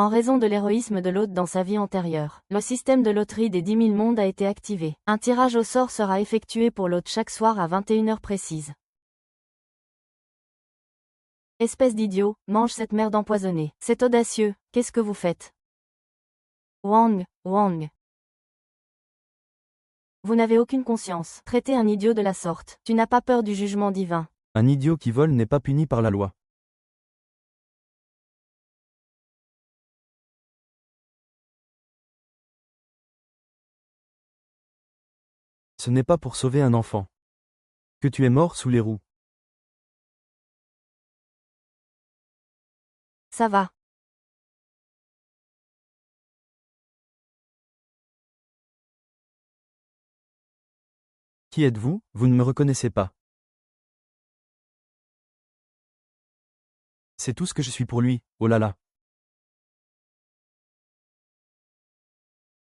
En raison de l'héroïsme de l'hôte dans sa vie antérieure, le système de loterie des 10 000 mondes a été activé. Un tirage au sort sera effectué pour l'hôte chaque soir à 21 heures précises. Espèce d'idiot, mange cette merde empoisonnée. C'est audacieux, qu'est-ce que vous faites? Wang, Wang. Vous n'avez aucune conscience. Traitez un idiot de la sorte. Tu n'as pas peur du jugement divin. Un idiot qui vole n'est pas puni par la loi. Ce n'est pas pour sauver un enfant que tu es mort sous les roues. Ça va. Qui êtes-vous? Vous ne me reconnaissez pas. C'est tout ce que je suis pour lui, oh là là.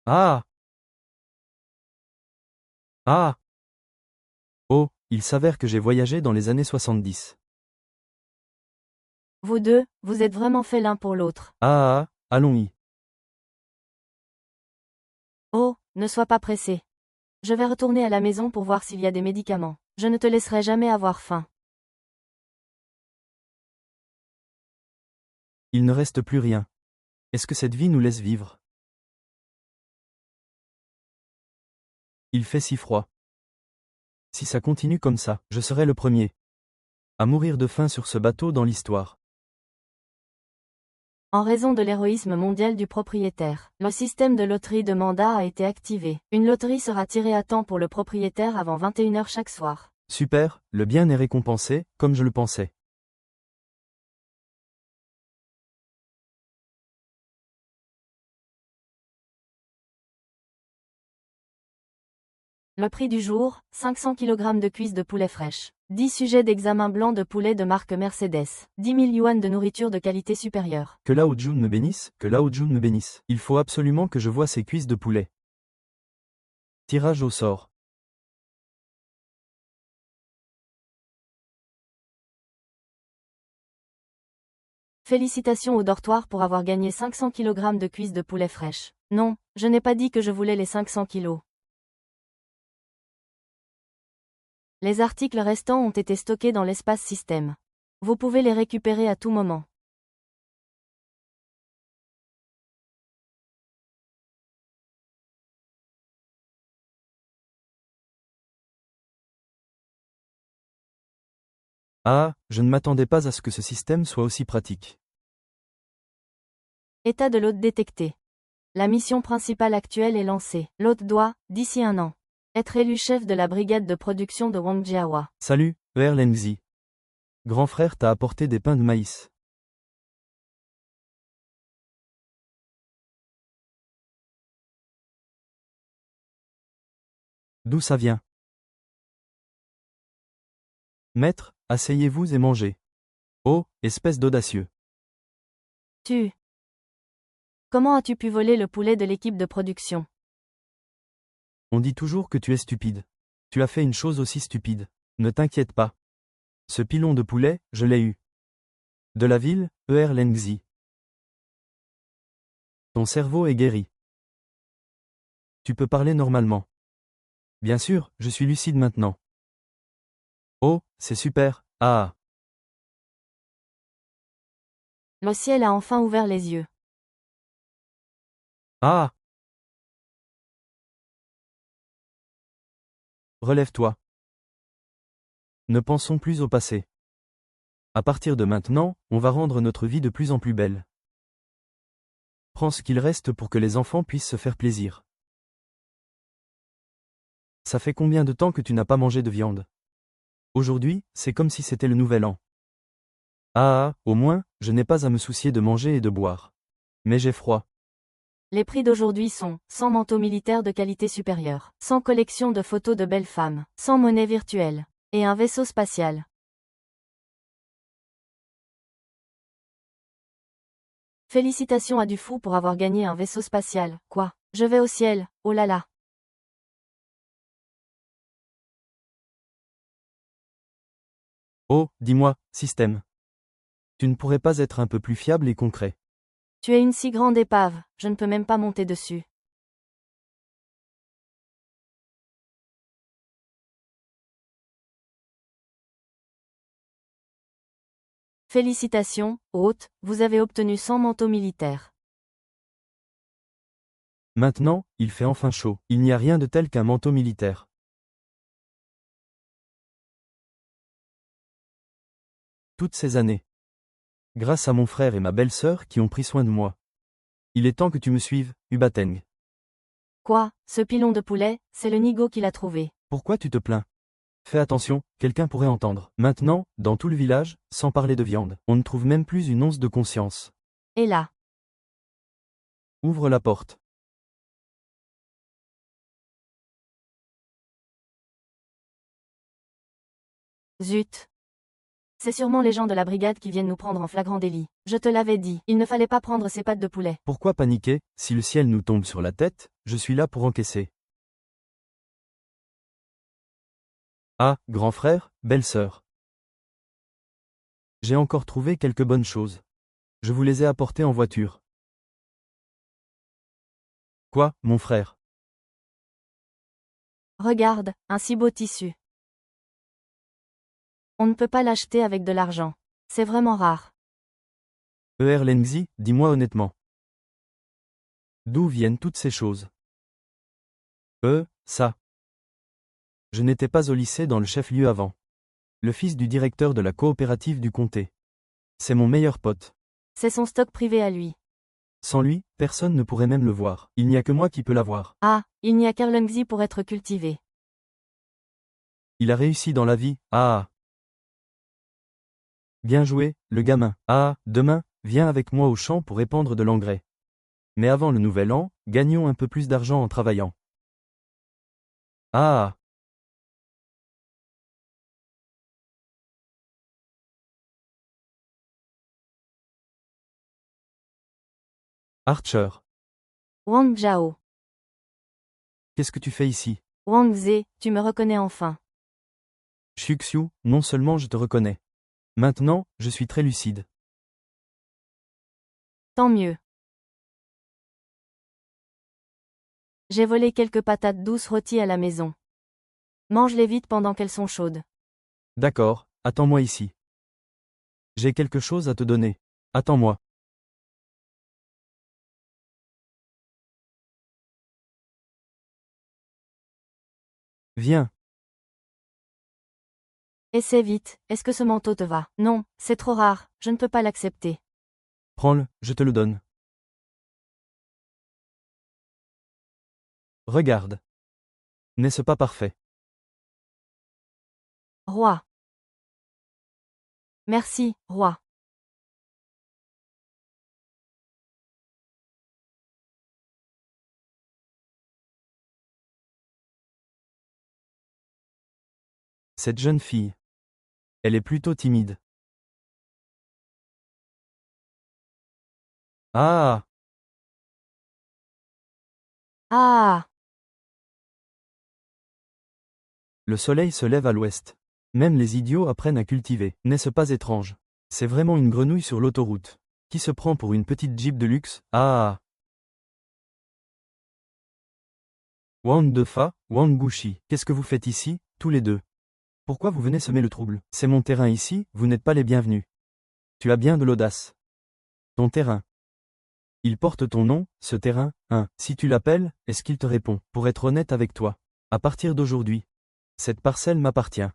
Ah! Ah! Oh, il s'avère que j'ai voyagé dans les années 70. Vous deux, vous êtes vraiment faits l'un pour l'autre. Allons-y. Oh, ne sois pas pressé. Je vais retourner à la maison pour voir s'il y a des médicaments. Je ne te laisserai jamais avoir faim. Il ne reste plus rien. Est-ce que cette vie nous laisse vivre? Il fait si froid. Si ça continue comme ça, je serai le premier à mourir de faim sur ce bateau dans l'histoire. En raison de l'héroïsme mondial du propriétaire, le système de loterie de mandat a été activé. Une loterie sera tirée à temps pour le propriétaire avant 21 heures chaque soir. Super, le bien est récompensé, comme je le pensais. Le prix du jour, 500 kg de cuisses de poulet fraîches. 10 sujets d'examen blanc de poulet de marque Mercedes. 10 000 yuan de nourriture de qualité supérieure. Que Lao Jun me bénisse, que Lao Jun me bénisse. Il faut absolument que je voie ces cuisses de poulet. Tirage au sort. Félicitations au dortoir pour avoir gagné 500 kg de cuisses de poulet fraîches. Non, je n'ai pas dit que je voulais les 500 kilos. Les articles restants ont été stockés dans l'espace système. Vous pouvez les récupérer à tout moment. Ah, je ne m'attendais pas à ce que ce système soit aussi pratique. État de l'hôte détecté. La mission principale actuelle est lancée. L'hôte doit, d'ici un an, être élu chef de la brigade de production de Wangjiawa. Salut, Lengzi. Grand frère t'a apporté des pains de maïs. D'où ça vient? Maître, asseyez-vous et mangez. Oh, espèce d'audacieux. Comment as-tu pu voler le poulet de l'équipe de production? On dit toujours que tu es stupide. Tu as fait une chose aussi stupide. Ne t'inquiète pas. Ce pilon de poulet, je l'ai eu. De la ville, Lengzi. Ton cerveau est guéri. Tu peux parler normalement. Bien sûr, je suis lucide maintenant. Oh, c'est super, ah. Le ciel a enfin ouvert les yeux. Ah. Relève-toi. Ne pensons plus au passé. À partir de maintenant, on va rendre notre vie de plus en plus belle. Prends ce qu'il reste pour que les enfants puissent se faire plaisir. Ça fait combien de temps que tu n'as pas mangé de viande? Aujourd'hui, c'est comme si c'était le nouvel an. Au moins, je n'ai pas à me soucier de manger et de boire. Mais j'ai froid. Les prix d'aujourd'hui sont 100 manteaux militaires de qualité supérieure, 100 collections de photos de belles femmes, 100 monnaies virtuelles, et un vaisseau spatial. Félicitations à Dufou pour avoir gagné un vaisseau spatial. Quoi? Je vais au ciel, oh là là. Oh, dis-moi, système. Tu ne pourrais pas être un peu plus fiable et concret? Tu es une si grande épave, je ne peux même pas monter dessus. Félicitations, hôte, vous avez obtenu 100 manteaux militaires. Maintenant, il fait enfin chaud. Il n'y a rien de tel qu'un manteau militaire. Toutes ces années. Grâce à mon frère et ma belle-sœur qui ont pris soin de moi. Il est temps que tu me suives, Ubateng. Quoi, ce pilon de poulet, c'est le nigo qui l'a trouvé. Pourquoi tu te plains? Fais attention, quelqu'un pourrait entendre. Maintenant, dans tout le village, sans parler de viande, on ne trouve même plus une once de conscience. Et là. Ouvre la porte. Zut. C'est sûrement les gens de la brigade qui viennent nous prendre en flagrant délit. Je te l'avais dit, il ne fallait pas prendre ces pattes de poulet. Pourquoi paniquer? Si le ciel nous tombe sur la tête, je suis là pour encaisser. Ah, grand frère, belle-sœur. J'ai encore trouvé quelques bonnes choses. Je vous les ai apportées en voiture. Quoi, mon frère? Regarde, un si beau tissu. On ne peut pas l'acheter avec de l'argent. C'est vraiment rare. Lengzi, dis-moi honnêtement. D'où viennent toutes ces choses? Ça. Je n'étais pas au lycée dans le chef-lieu avant. Le fils du directeur de la coopérative du comté. C'est mon meilleur pote. C'est son stock privé à lui. Sans lui, personne ne pourrait même le voir. Il n'y a que moi qui peux l'avoir. Ah, il n'y a qu'Erlengzi pour être cultivé. Il a réussi dans la vie. Ah. Bien joué, le gamin. Ah, demain, viens avec moi au champ pour épandre de l'engrais. Mais avant le nouvel an, gagnons un peu plus d'argent en travaillant. Ah. Archer. Wang Zhao. Qu'est-ce que tu fais ici? Wang Ze, tu me reconnais enfin. Xuxiu, non seulement je te reconnais. Maintenant, je suis très lucide. Tant mieux. J'ai volé quelques patates douces rôties à la maison. Mange-les vite pendant qu'elles sont chaudes. D'accord, attends-moi ici. J'ai quelque chose à te donner. Attends-moi. Viens. Essaie vite, est-ce que ce manteau te va? Non, c'est trop rare, je ne peux pas l'accepter. Prends-le, je te le donne. Regarde. N'est-ce pas parfait? Roi. Merci, roi. Cette jeune fille. Elle est plutôt timide. Ah. Ah. Le soleil se lève à l'ouest. Même les idiots apprennent à cultiver. N'est-ce pas étrange? C'est vraiment une grenouille sur l'autoroute. Qui se prend pour une petite Jeep de luxe? Ah. Wang Defa, Wang Gushi, qu'est-ce que vous faites ici, tous les deux? Pourquoi vous venez semer le trouble? C'est mon terrain ici, vous n'êtes pas les bienvenus. Tu as bien de l'audace. Ton terrain. Il porte ton nom, ce terrain, hein. Si tu l'appelles, est-ce qu'il te répond? Pour être honnête avec toi. À partir d'aujourd'hui. Cette parcelle m'appartient.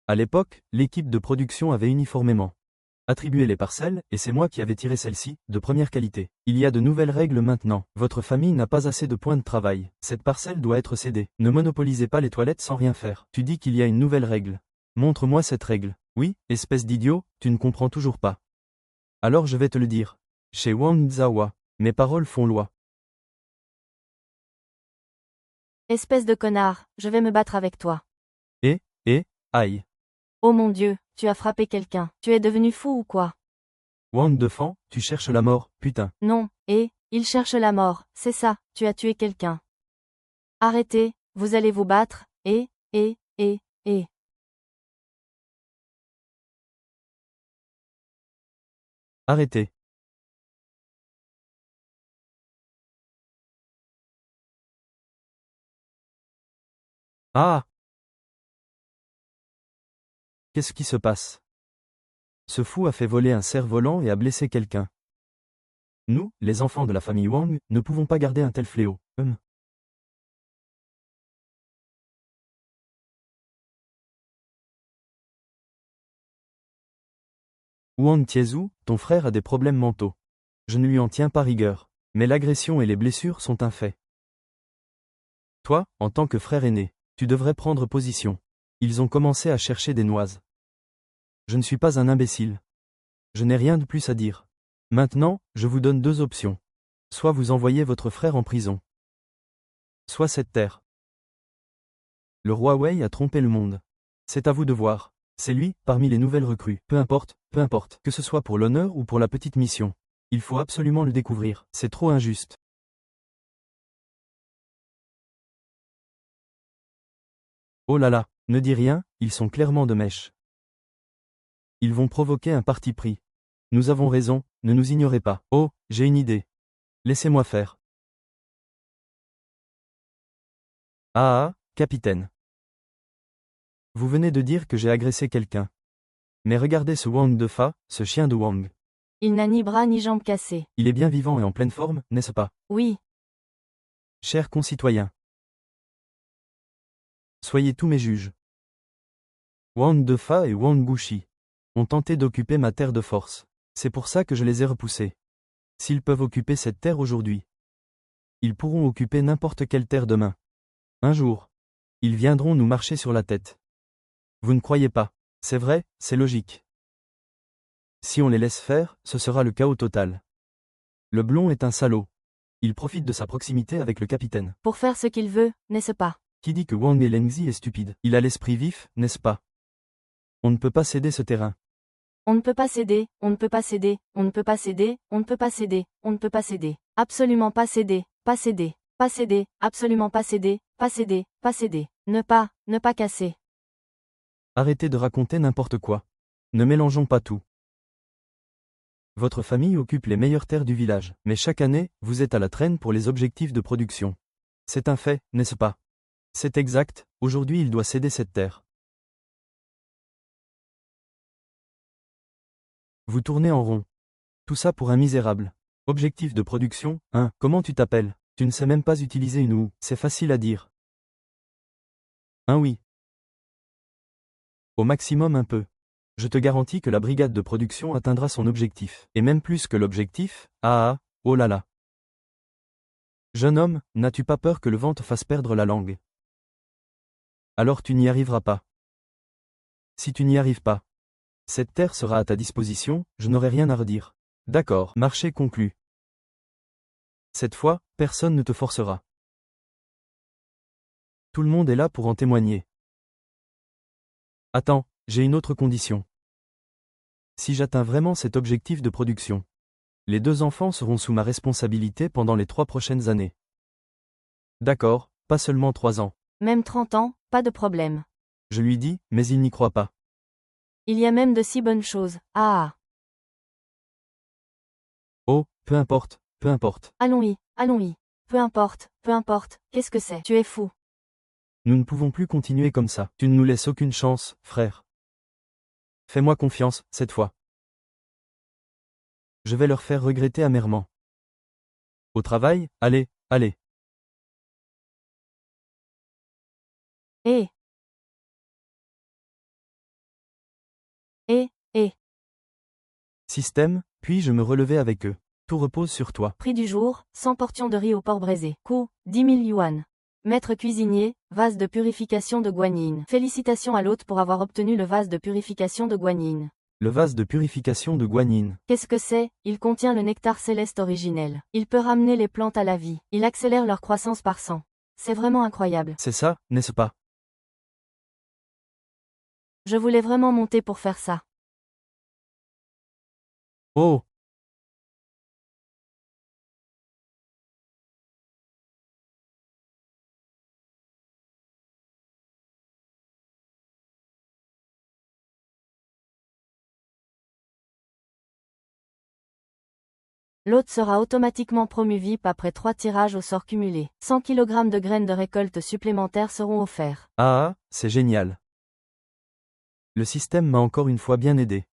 À l'époque, l'équipe de production avait uniformément attribué les parcelles, et c'est moi qui avais tiré celle-ci, de première qualité. Il y a de nouvelles règles maintenant. Votre famille n'a pas assez de points de travail. Cette parcelle doit être cédée. Ne monopolisez pas les toilettes sans rien faire. Tu dis qu'il y a une nouvelle règle. Montre-moi cette règle. Oui, espèce d'idiot, tu ne comprends toujours pas. Alors je vais te le dire. Chez Wang Zawa, mes paroles font loi. Espèce de connard, je vais me battre avec toi. Aïe. Oh mon Dieu, tu as frappé quelqu'un. Tu es devenu fou ou quoi? Wang Defan, tu cherches la mort, putain. Non, il cherche la mort, c'est ça, tu as tué quelqu'un. Arrêtez, vous allez vous battre, et. Arrêtez. Ah! Qu'est-ce qui se passe? Ce fou a fait voler un cerf-volant et a blessé quelqu'un. Nous, les enfants de la famille Wang, ne pouvons pas garder un tel fléau. Wang Tiezu, ton frère a des problèmes mentaux. Je ne lui en tiens pas rigueur. Mais l'agression et les blessures sont un fait. Toi, en tant que frère aîné, tu devrais prendre position. Ils ont commencé à chercher des noises. Je ne suis pas un imbécile. Je n'ai rien de plus à dire. Maintenant, je vous donne deux options. Soit vous envoyez votre frère en prison. Soit cette terre. Le roi Wei a trompé le monde. C'est à vous de voir. C'est lui, parmi les nouvelles recrues. Peu importe, que ce soit pour l'honneur ou pour la petite mission. Il faut absolument le découvrir. C'est trop injuste. Oh là là, ne dis rien, ils sont clairement de mèche. Ils vont provoquer un parti pris. Nous avons raison, ne nous ignorez pas. Oh, j'ai une idée. Laissez-moi faire. Ah, capitaine. Vous venez de dire que j'ai agressé quelqu'un. Mais regardez ce Wang de Fa, ce chien de Wang. Il n'a ni bras ni jambes cassées. Il est bien vivant et en pleine forme, n'est-ce pas? Oui, Chers concitoyens. Soyez tous mes juges. Wang de Fa et Wang Gushi ont tenté d'occuper ma terre de force. C'est pour ça que je les ai repoussés. S'ils peuvent occuper cette terre aujourd'hui, ils pourront occuper n'importe quelle terre demain. Un jour, ils viendront nous marcher sur la tête. Vous ne croyez pas? C'est vrai, c'est logique. Si on les laisse faire, ce sera le chaos total. Le blond est un salaud. Il profite de sa proximité avec le capitaine. pour faire ce qu'il veut, n'est-ce pas? Qui dit que Wang Lengzi est stupide? Il a l'esprit vif, n'est-ce pas? On ne peut pas céder ce terrain. On ne peut pas céder, on ne peut pas céder, on ne peut pas céder, on ne peut pas céder, on ne peut pas céder. Absolument pas céder, pas céder, pas céder, absolument pas céder, pas céder, pas céder. Ne pas casser. Arrêtez de raconter n'importe quoi. Ne mélangeons pas tout. Votre famille occupe les meilleures terres du village, mais chaque année, vous êtes à la traîne pour les objectifs de production. C'est un fait, n'est-ce pas? C'est exact, aujourd'hui il doit céder cette terre. Vous tournez en rond. Tout ça pour un misérable. Objectif de production, hein, comment tu t'appelles? Tu ne sais même pas utiliser une ou, c'est facile à dire. Oui. Au maximum un peu. Je te garantis que la brigade de production atteindra son objectif. Et même plus que l'objectif, oh là là. Jeune homme, n'as-tu pas peur que le vent te fasse perdre la langue? Alors tu n'y arriveras pas. Si tu n'y arrives pas, cette terre sera à ta disposition, je n'aurai rien à redire. D'accord, marché conclu. Cette fois, personne ne te forcera. Tout le monde est là pour en témoigner. Attends, j'ai une autre condition. Si j'atteins vraiment cet objectif de production, les deux enfants seront sous ma responsabilité pendant les 3 prochaines années. D'accord, pas seulement 3 ans. Même 30 ans, pas de problème. Je lui dis, mais il n'y croit pas. Il y a même de si bonnes choses. Oh, peu importe, Allons-y, allons-y. Peu importe, qu'est-ce que c'est? Tu es fou. nous ne pouvons plus continuer comme ça. Tu ne nous laisses aucune chance, frère. Fais-moi confiance, cette fois. Je vais leur faire regretter amèrement. Au travail, allez, allez. Eh, eh. Système, puis-je me relever avec eux. Tout repose sur toi. Prix du jour, 100 portions de riz au porc braisé. Coût, 10 000 yuan. Maître cuisinier, vase de purification de guanine. Félicitations à l'hôte pour avoir obtenu le vase de purification de guanine. Le vase de purification de guanine. Qu'est-ce que c'est? Il contient le nectar céleste originel. Il peut ramener les plantes à la vie. Il accélère leur croissance par 100. C'est vraiment incroyable. C'est ça, n'est-ce pas? Je voulais vraiment monter pour faire ça. Oh, L'hôte sera automatiquement promu VIP après 3 tirages au sort cumulé. 100 kg de graines de récolte supplémentaires seront offerts. Ah, c'est génial. Le système m'a encore une fois bien aidé.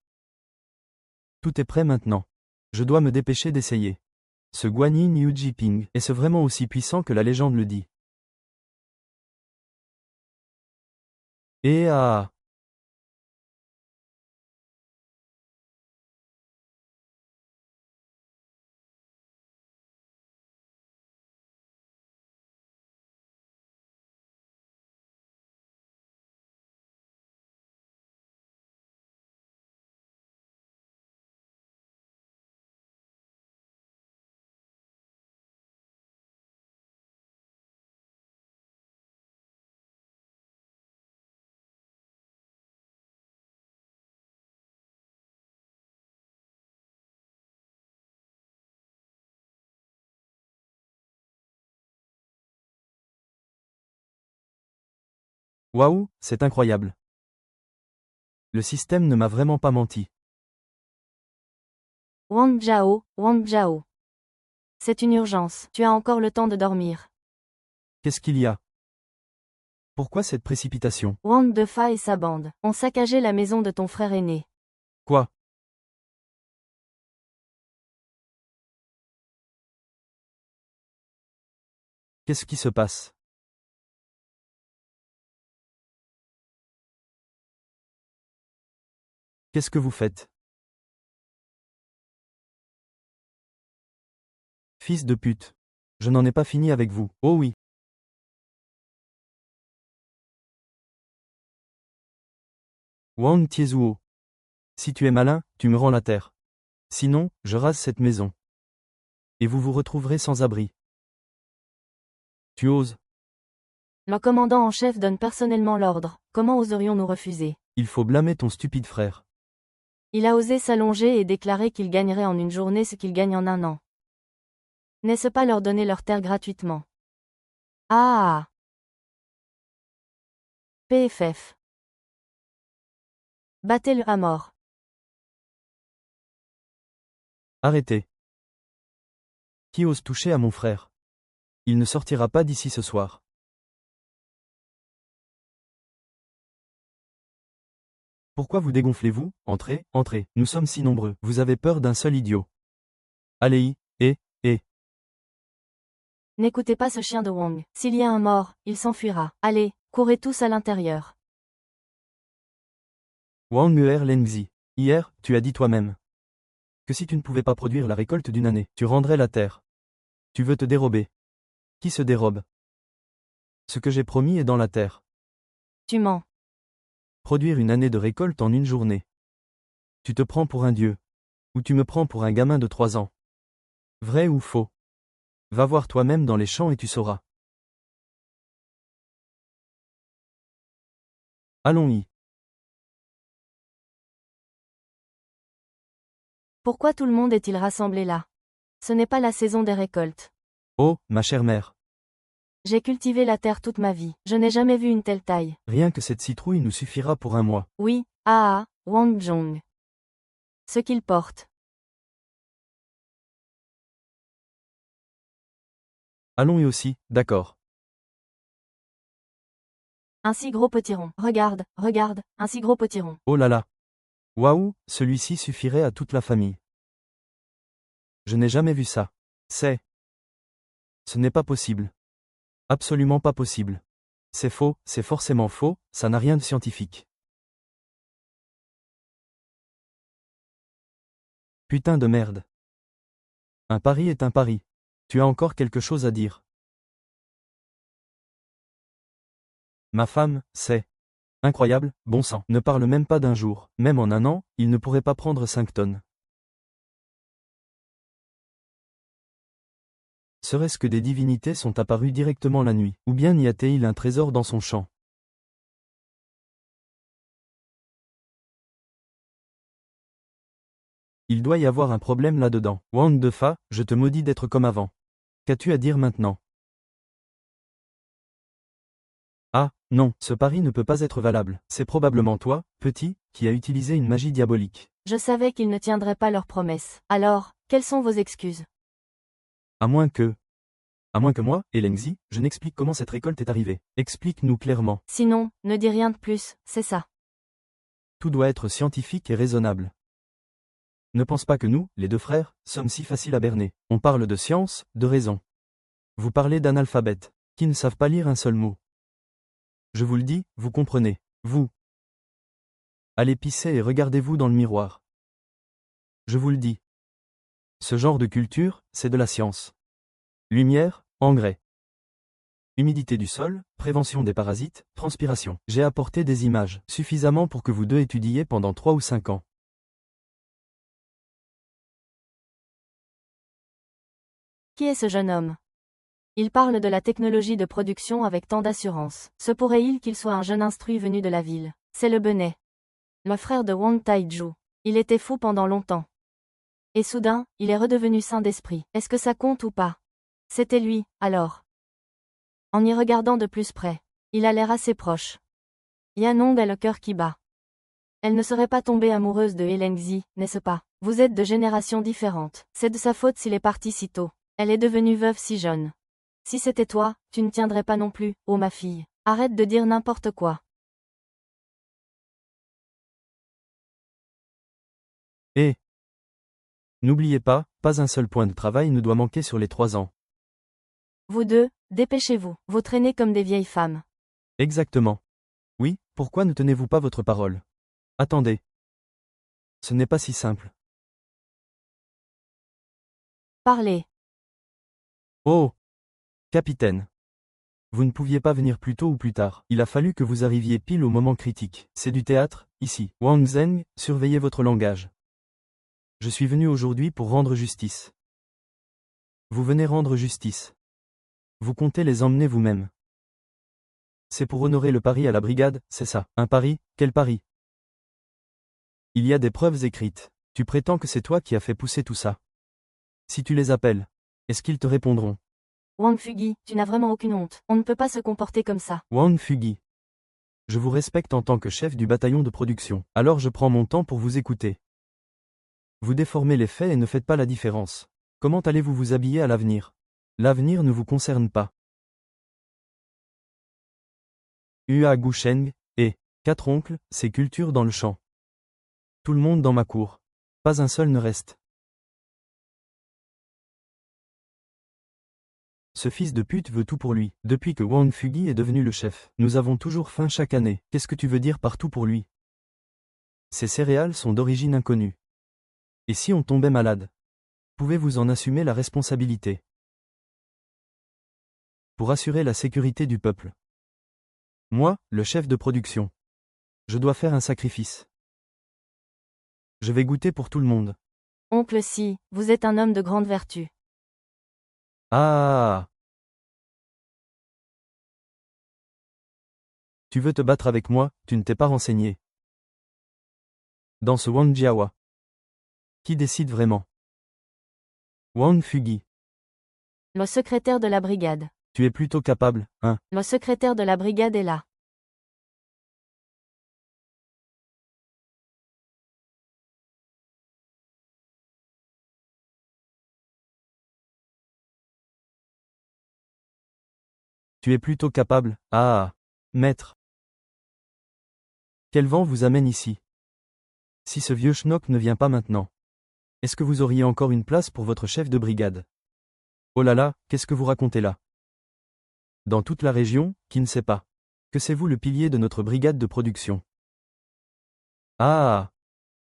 Tout est prêt maintenant. Je dois me dépêcher d'essayer. Ce Guanyin Yu Jiping est-ce vraiment aussi puissant que la légende le dit? Et ah! Waouh, c'est incroyable. Le système ne m'a vraiment pas menti. Wang Zhao. C'est une urgence, tu as encore le temps de dormir. Qu'est-ce qu'il y a? Pourquoi cette précipitation? Wang Defa et sa bande ont saccagé la maison de ton frère aîné. Quoi? Qu'est-ce qui se passe? Qu'est-ce que vous faites? Fils de pute. Je n'en ai pas fini avec vous. Oh oui. Wang Tiezuo. Si tu es malin, tu me rends la terre. Sinon, je rase cette maison. Et vous vous retrouverez sans abri. Tu oses? Le commandant en chef donne personnellement l'ordre. Comment oserions-nous refuser? Il faut blâmer ton stupide frère. Il a osé s'allonger et déclarer qu'il gagnerait en une journée ce qu'il gagne en un an. N'est-ce pas leur donner leur terre gratuitement? Ah! PFF. Battez-le à mort. Arrêtez. Qui ose toucher à mon frère? Il ne sortira pas d'ici ce soir. Pourquoi vous dégonflez-vous? Entrez, entrez, nous sommes si nombreux. Vous avez peur d'un seul idiot. Allez-y, et. N'écoutez pas ce chien de Wang. S'il y a un mort, il s'enfuira. Allez, courez tous à l'intérieur. Wang Lengzi. Hier, tu as dit toi-même que si tu ne pouvais pas produire la récolte d'une année, tu rendrais la terre. Tu veux te dérober. Qui se dérobe? Ce que j'ai promis est dans la terre. Tu mens. Produire une année de récolte en une journée. Tu te prends pour un dieu. Ou tu me prends pour un gamin de 3 ans. Vrai ou faux? Va voir toi-même dans les champs et tu sauras. Allons-y. Pourquoi tout le monde est-il rassemblé là? Ce n'est pas la saison des récoltes. Oh, ma chère mère. J'ai cultivé la terre toute ma vie. Je n'ai jamais vu une telle taille. Rien que cette citrouille nous suffira pour un mois. Oui, Wang Zhong. Ce qu'il porte. Allons-y aussi, d'accord. Un si gros potiron. Regarde, un si gros potiron. Oh là là. Waouh, celui-ci suffirait à toute la famille. Je n'ai jamais vu ça. Ce n'est pas possible. Absolument pas possible. C'est faux, c'est forcément faux, ça n'a rien de scientifique. Putain de merde. Un pari est un pari. Tu as encore quelque chose à dire? Ma femme, c'est incroyable, bon sang. Ne parle même pas d'un jour. Même en un an, il ne pourrait pas prendre 5 tonnes. Serait-ce que des divinités sont apparues directement la nuit, ou bien y a-t-il un trésor dans son champ? Il doit y avoir un problème là-dedans. Wang Defa, je te maudis d'être comme avant. Qu'as-tu à dire maintenant? Ah, non, ce pari ne peut pas être valable. C'est probablement toi, petit, qui a utilisé une magie diabolique. Je savais qu'ils ne tiendraient pas leurs promesses. Alors, Quelles sont vos excuses? À moins que moi, Elengzi, je n'explique comment cette récolte est arrivée. Explique-nous clairement. Sinon, ne dis rien de plus, c'est ça. Tout doit être scientifique et raisonnable. Ne pense pas que nous, les deux frères, sommes si faciles à berner. On parle de science, de raison. Vous parlez d'analphabètes, qui ne savent pas lire un seul mot. Je vous le dis, vous comprenez. Vous. Allez pisser et regardez-vous dans le miroir. Je vous le dis. Ce genre de culture, c'est de la science. Lumière, engrais. Humidité du sol, prévention des parasites, transpiration. J'ai apporté des images, suffisamment pour que vous deux étudiez pendant 3 ou 5 ans. Qui est ce jeune homme? Il parle de la technologie de production avec tant d'assurance. Se pourrait-il qu'il soit un jeune instruit venu de la ville? C'est le Benet. Le frère de Wang Taiju. Il était fou pendant longtemps. Et soudain, il est redevenu sain d'esprit. Est-ce que ça compte ou pas? C'était lui, alors. En y regardant de plus près, il a l'air assez proche. Yanong a le cœur qui bat. Elle ne serait pas tombée amoureuse de Elengzi, n'est-ce pas? Vous êtes de générations différentes. C'est de sa faute s'il est parti si tôt. Elle est devenue veuve si jeune. Si c'était toi, tu ne tiendrais pas non plus, oh ma fille. Arrête de dire n'importe quoi. Et n'oubliez pas un seul point de travail ne doit manquer sur les 3 ans. Vous deux, dépêchez-vous. Vous traînez comme des vieilles femmes. Exactement. Oui, pourquoi ne tenez-vous pas votre parole? Attendez. Ce n'est pas si simple. Parlez. Oh! Capitaine. Vous ne pouviez pas venir plus tôt ou plus tard. Il a fallu que vous arriviez pile au moment critique. C'est du théâtre, ici. Wang Zheng, surveillez votre langage. Je suis venu aujourd'hui pour rendre justice. Vous venez rendre justice. Vous comptez les emmener vous-même. C'est pour honorer le pari à la brigade, c'est ça. Un pari? Quel pari? Il y a des preuves écrites. Tu prétends que c'est toi qui as fait pousser tout ça. Si tu les appelles, est-ce qu'ils te répondront? Wang Fugi, tu n'as vraiment aucune honte. On ne peut pas se comporter comme ça. Wang Fugi. Je vous respecte en tant que chef du bataillon de production. Alors je prends mon temps pour vous écouter. Vous déformez les faits et ne faites pas la différence. Comment allez-vous vous habiller à l'avenir? L'avenir ne vous concerne pas. Hua Gusheng, et 4 oncles, c'est culture dans le champ. Tout le monde dans ma cour. Pas un seul ne reste. Ce fils de pute veut tout pour lui. Depuis que Wang Fugi est devenu le chef, nous avons toujours faim chaque année. Qu'est-ce que tu veux dire par tout pour lui? Ces céréales sont d'origine inconnue. Et si on tombait malade? Pouvez-vous en assumer la responsabilité? Pour assurer la sécurité du peuple. Moi, le chef de production. Je dois faire un sacrifice. Je vais goûter pour tout le monde. Oncle Si, vous êtes un homme de grande vertu. Ah! Tu veux te battre avec moi, tu ne t'es pas renseigné. Dans ce Wangjiawa. Qui décide vraiment? Wang Fugi. Le secrétaire de la brigade. Tu es plutôt capable, hein? Le secrétaire de la brigade est là. Tu es plutôt capable, ah! Maître. Quel vent vous amène ici? Si ce vieux schnock ne vient pas maintenant. Est-ce que vous auriez encore une place pour votre chef de brigade? Oh là là, qu'est-ce que vous racontez là? Dans toute la région, qui ne sait pas? Que c'est vous le pilier de notre brigade de production. Ah!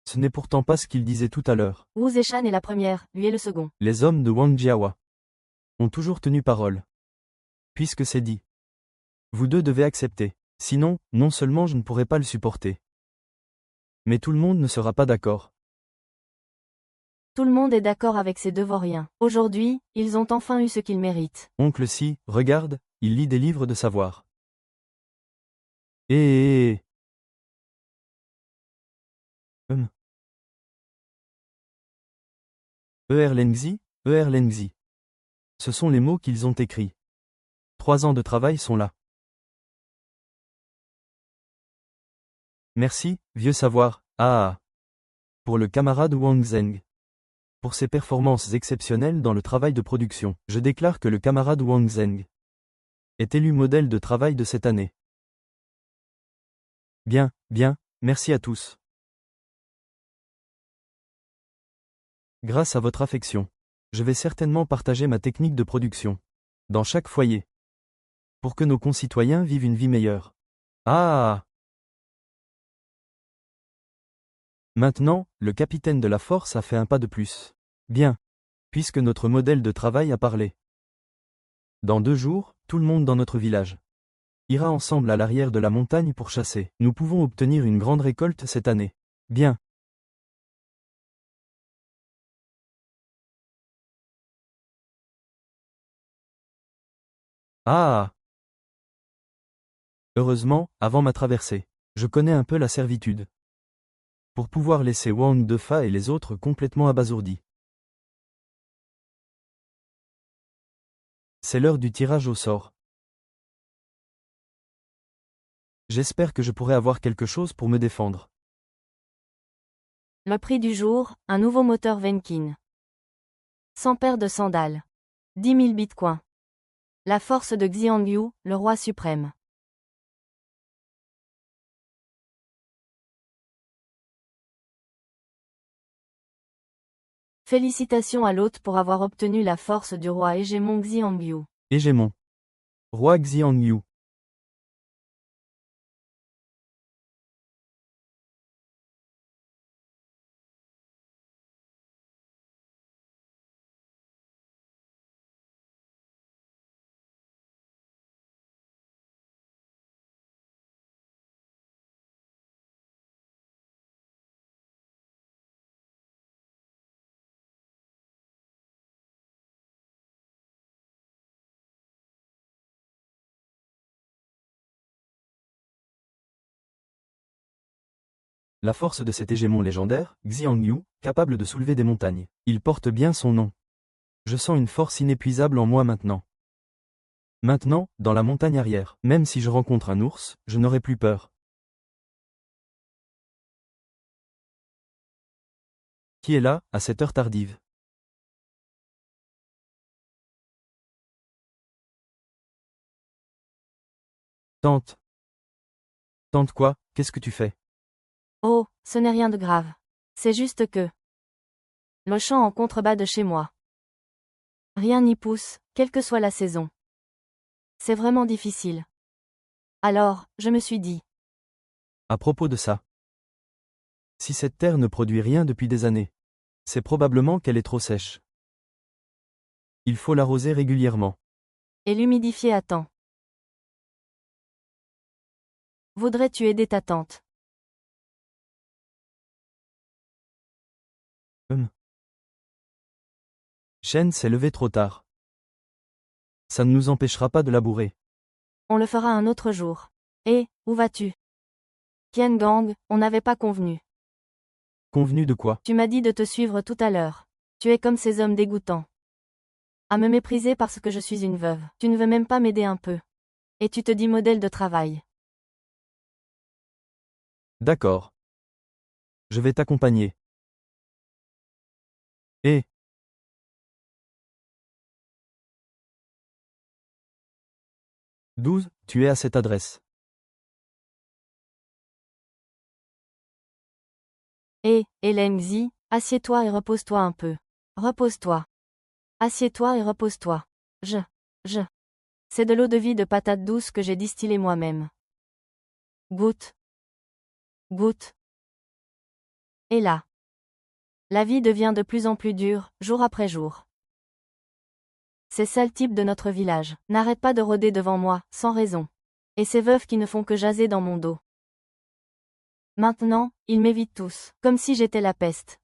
Ce n'est pourtant pas ce qu'il disait tout à l'heure. Wu Zeshan est la première, lui est le second. Les hommes de Wangjiawa ont toujours tenu parole. Puisque c'est dit. Vous deux devez accepter. Sinon, non seulement je ne pourrai pas le supporter. Mais tout le monde ne sera pas d'accord. Tout le monde est d'accord avec ces deux vauriens. Aujourd'hui, ils ont enfin eu ce qu'ils méritent. Oncle Si, regarde, il lit des livres de savoir. Et Erlengzi, Erlengzi. Ce sont les mots qu'ils ont écrits. 3 ans de travail sont là. Merci, vieux savoir, ah! Pour le camarade Wang Zheng. pour ses performances exceptionnelles dans le travail de production. Je déclare que le camarade Wang Zheng est élu modèle de travail de cette année. Bien, bien, merci à tous. Grâce à votre affection, je vais certainement partager ma technique de production dans chaque foyer pour que nos concitoyens vivent une vie meilleure. Ah! Maintenant, le capitaine de la force a fait un pas de plus. Bien, puisque notre modèle de travail a parlé. Dans 2 jours, tout le monde dans notre village ira ensemble à l'arrière de la montagne pour chasser. Nous pouvons obtenir une grande récolte cette année. Bien. Ah! Heureusement, avant ma traversée, je connais un peu la servitude. Pour pouvoir laisser Wang Defa et les autres complètement abasourdis. C'est l'heure du tirage au sort. J'espère que je pourrai avoir quelque chose pour me défendre. Le prix du jour, un nouveau moteur Venkin. 100 paires de sandales. 10 000 bitcoins. La force de Xiangyu, le roi suprême. Félicitations à l'hôte pour avoir obtenu la force du roi hégémon Xiangyu. Hégémon. Roi Xiangyu. La force de cet hégémon légendaire, Xiangyu, capable de soulever des montagnes. Il porte bien son nom. Je sens une force inépuisable en moi maintenant. Maintenant, dans la montagne arrière, même si je rencontre un ours, je n'aurai plus peur. Qui est là, à cette heure tardive? Tante. Tante quoi, qu'est-ce que tu fais? Oh, ce n'est rien de grave. C'est juste que le champ en contrebas de chez moi. Rien n'y pousse, quelle que soit la saison. C'est vraiment difficile. Alors, je me suis dit. À propos de ça. Si cette terre ne produit rien depuis des années, c'est probablement qu'elle est trop sèche. Il faut l'arroser régulièrement. Et l'humidifier à temps. Voudrais-tu aider ta tante? Shen s'est levé trop tard. Ça ne nous empêchera pas de labourer. On le fera un autre jour. Et, où vas-tu? Qian Gang, on n'avait pas convenu. Convenu de quoi? Tu m'as dit de te suivre tout à l'heure. Tu es comme ces hommes dégoûtants. À me mépriser parce que je suis une veuve. Tu ne veux même pas m'aider un peu. Et tu te dis modèle de travail. D'accord. Je vais t'accompagner. Et 12, tu es à cette adresse. Hélène Xi, assieds-toi et repose-toi un peu. Repose-toi. Assieds-toi et repose-toi. Je. C'est de l'eau de vie de patate douce que j'ai distillée moi-même. Goutte. Goutte. Et là. La vie devient de plus en plus dure, jour après jour. Ces sales types de notre village n'arrêtent pas de rôder devant moi, sans raison. Et ces veuves qui ne font que jaser dans mon dos. Maintenant, ils m'évitent tous, comme si j'étais la peste.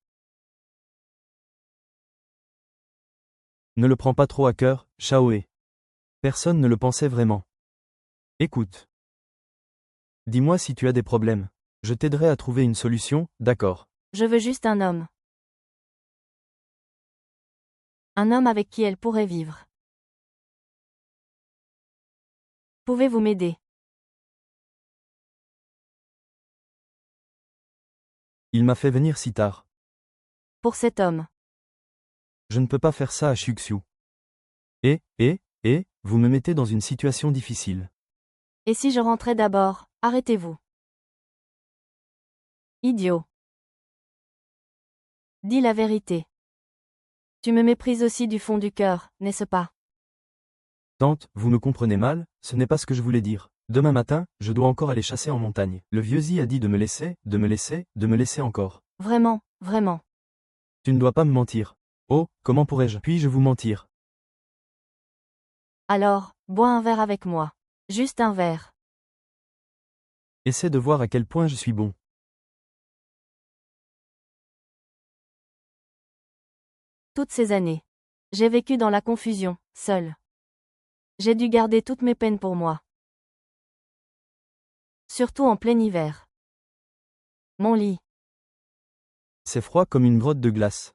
Ne le prends pas trop à cœur, Shaoé. Personne ne le pensait vraiment. Écoute. Dis-moi si tu as des problèmes. Je t'aiderai à trouver une solution, d'accord. Je veux juste un homme. Un homme avec qui elle pourrait vivre. Pouvez-vous m'aider? Il m'a fait venir si tard. Pour cet homme. Je ne peux pas faire ça à Xuxiu. Vous me mettez dans une situation difficile. Et si je rentrais d'abord, arrêtez-vous. Idiot. Dis la vérité. Tu me méprises aussi du fond du cœur, n'est-ce pas? Tante, vous me comprenez mal, ce n'est pas ce que je voulais dire. Demain matin, je dois encore aller chasser en montagne. Le vieux Zi a dit de me laisser, de me laisser, de me laisser encore. Vraiment, vraiment. Tu ne dois pas me mentir. Oh, comment pourrais-je? Puis-je vous mentir? Alors, bois un verre avec moi. Juste un verre. Essaie de voir à quel point je suis bon. Toutes ces années. J'ai vécu dans la confusion, seul. J'ai dû garder toutes mes peines pour moi. Surtout en plein hiver. Mon lit. C'est froid comme une grotte de glace.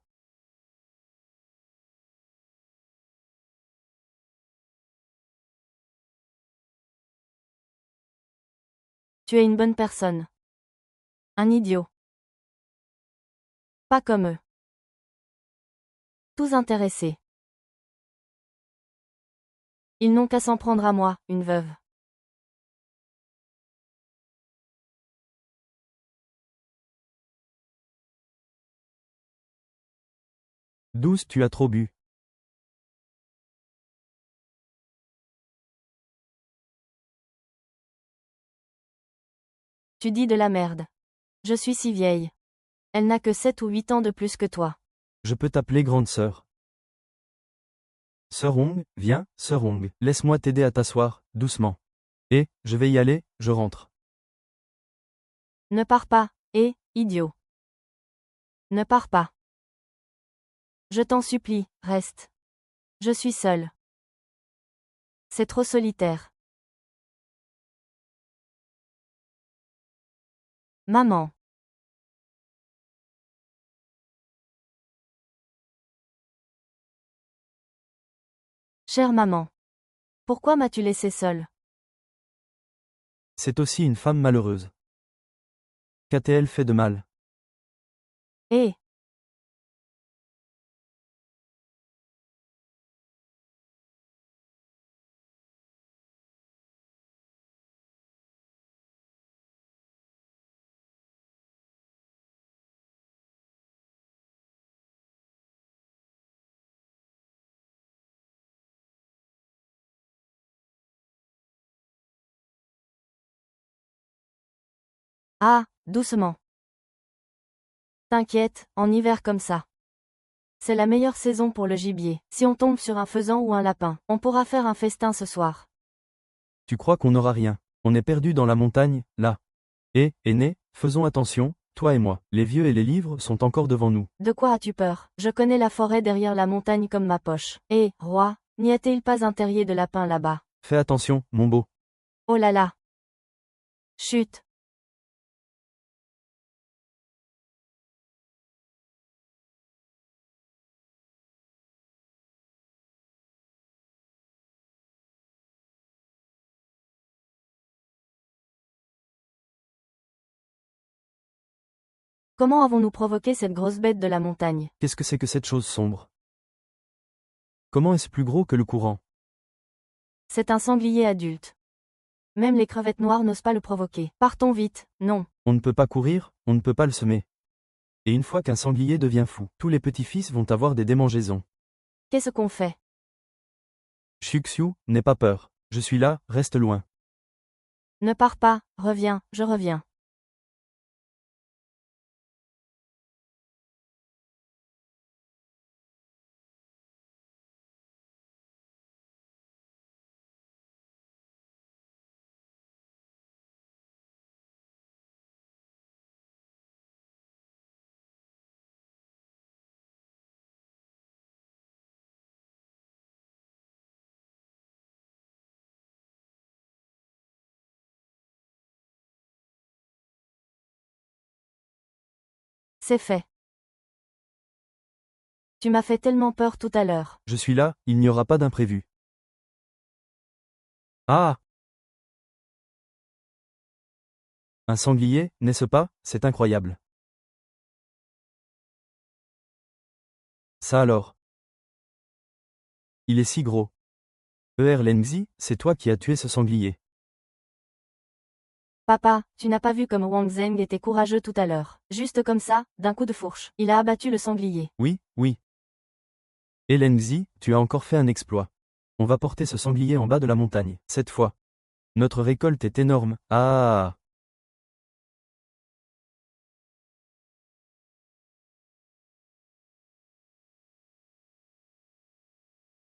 Tu es une bonne personne. Un idiot. Pas comme eux. Tous intéressés. Ils n'ont qu'à s'en prendre à moi, une veuve. Douce, tu as trop bu. Tu dis de la merde. Je suis si vieille. Elle n'a que 7 ou 8 ans de plus que toi. Je peux t'appeler grande sœur. Sœur Hong, viens, sœur Hong, laisse-moi t'aider à t'asseoir, doucement. Je vais y aller, je rentre. Ne pars pas, idiot. Ne pars pas. Je t'en supplie, reste. Je suis seule. C'est trop solitaire. Maman. Chère maman. Pourquoi m'as-tu laissée seule? C'est aussi une femme malheureuse. Qu'a-t-elle fait de mal? Eh. Ah, doucement. T'inquiète, en hiver comme ça. C'est la meilleure saison pour le gibier. Si on tombe sur un faisan ou un lapin, on pourra faire un festin ce soir. Tu crois qu'on n'aura rien? On est perdu dans la montagne, là. Aîné, faisons attention, toi et moi. Les vieux et les livres sont encore devant nous. De quoi as-tu peur? Je connais la forêt derrière la montagne comme ma poche. Roi, n'y a-t-il pas un terrier de lapins là-bas? Fais attention, mon beau. Oh là là. Chut. Comment avons-nous provoqué cette grosse bête de la montagne? Qu'est-ce que c'est que cette chose sombre? Comment est-ce plus gros que le courant? C'est un sanglier adulte. Même les crevettes noires n'osent pas le provoquer. Partons vite, non. On ne peut pas courir, on ne peut pas le semer. Et une fois qu'un sanglier devient fou, tous les petits-fils vont avoir des démangeaisons. Qu'est-ce qu'on fait? Xuxiu, n'aie pas peur. Je suis là, reste loin. Ne pars pas, reviens, je reviens. C'est fait. Tu m'as fait tellement peur tout à l'heure. Je suis là, il n'y aura pas d'imprévu. Ah! Un sanglier, n'est-ce pas? C'est incroyable. Ça alors. Il est si gros. Lengzi, c'est toi qui as tué ce sanglier. Papa, tu n'as pas vu comme Wang Zheng était courageux tout à l'heure. Juste comme ça, d'un coup de fourche. Il a abattu le sanglier. Oui, oui. Lengzi, tu as encore fait un exploit. On va porter ce sanglier en bas de la montagne, cette fois. Notre récolte est énorme. Ah.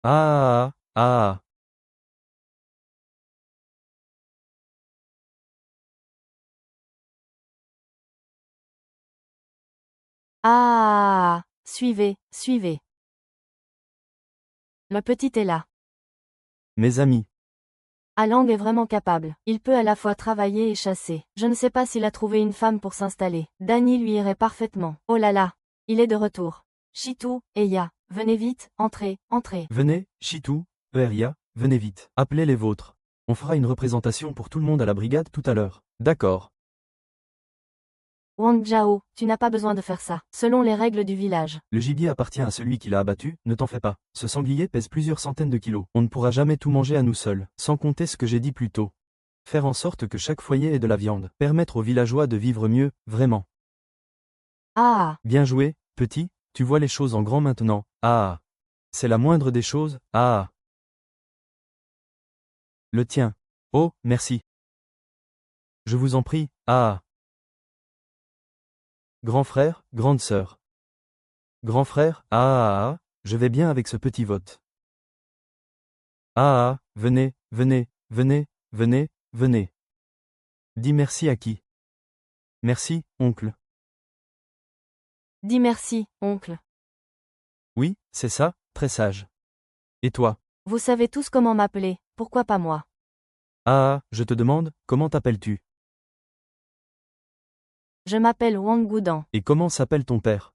Ah. Ah. Ah. Suivez, suivez. Le petit est là. Mes amis. Alang est vraiment capable. Il peut à la fois travailler et chasser. Je ne sais pas s'il a trouvé une femme pour s'installer. Danny lui irait parfaitement. Oh là là. Il est de retour. Chitou, Eya, venez vite, entrez, entrez. Venez, Chitou, Eria, venez vite. Appelez les vôtres. On fera une représentation pour tout le monde à la brigade tout à l'heure. D'accord. Wang Jiao, tu n'as pas besoin de faire ça. Selon les règles du village. Le gibier appartient à celui qui l'a abattu, ne t'en fais pas. Ce sanglier pèse plusieurs centaines de kilos. On ne pourra jamais tout manger à nous seuls, sans compter ce que j'ai dit plus tôt. Faire en sorte que chaque foyer ait de la viande. Permettre aux villageois de vivre mieux, vraiment. Ah. Bien joué, petit, tu vois les choses en grand maintenant. Ah. C'est la moindre des choses. Ah. Le tien. Oh, merci. Je vous en prie. Ah. Grand frère, grande sœur. Grand frère, je vais bien avec ce petit vote. Venez, venez, venez, venez, venez. Dis merci à qui? Merci, oncle. Dis merci, oncle. Oui, c'est ça, très sage. Et toi? Vous savez tous comment m'appeler, pourquoi pas moi? Je te demande, comment t'appelles-tu? Je m'appelle Wang Gudan. Et comment s'appelle ton père?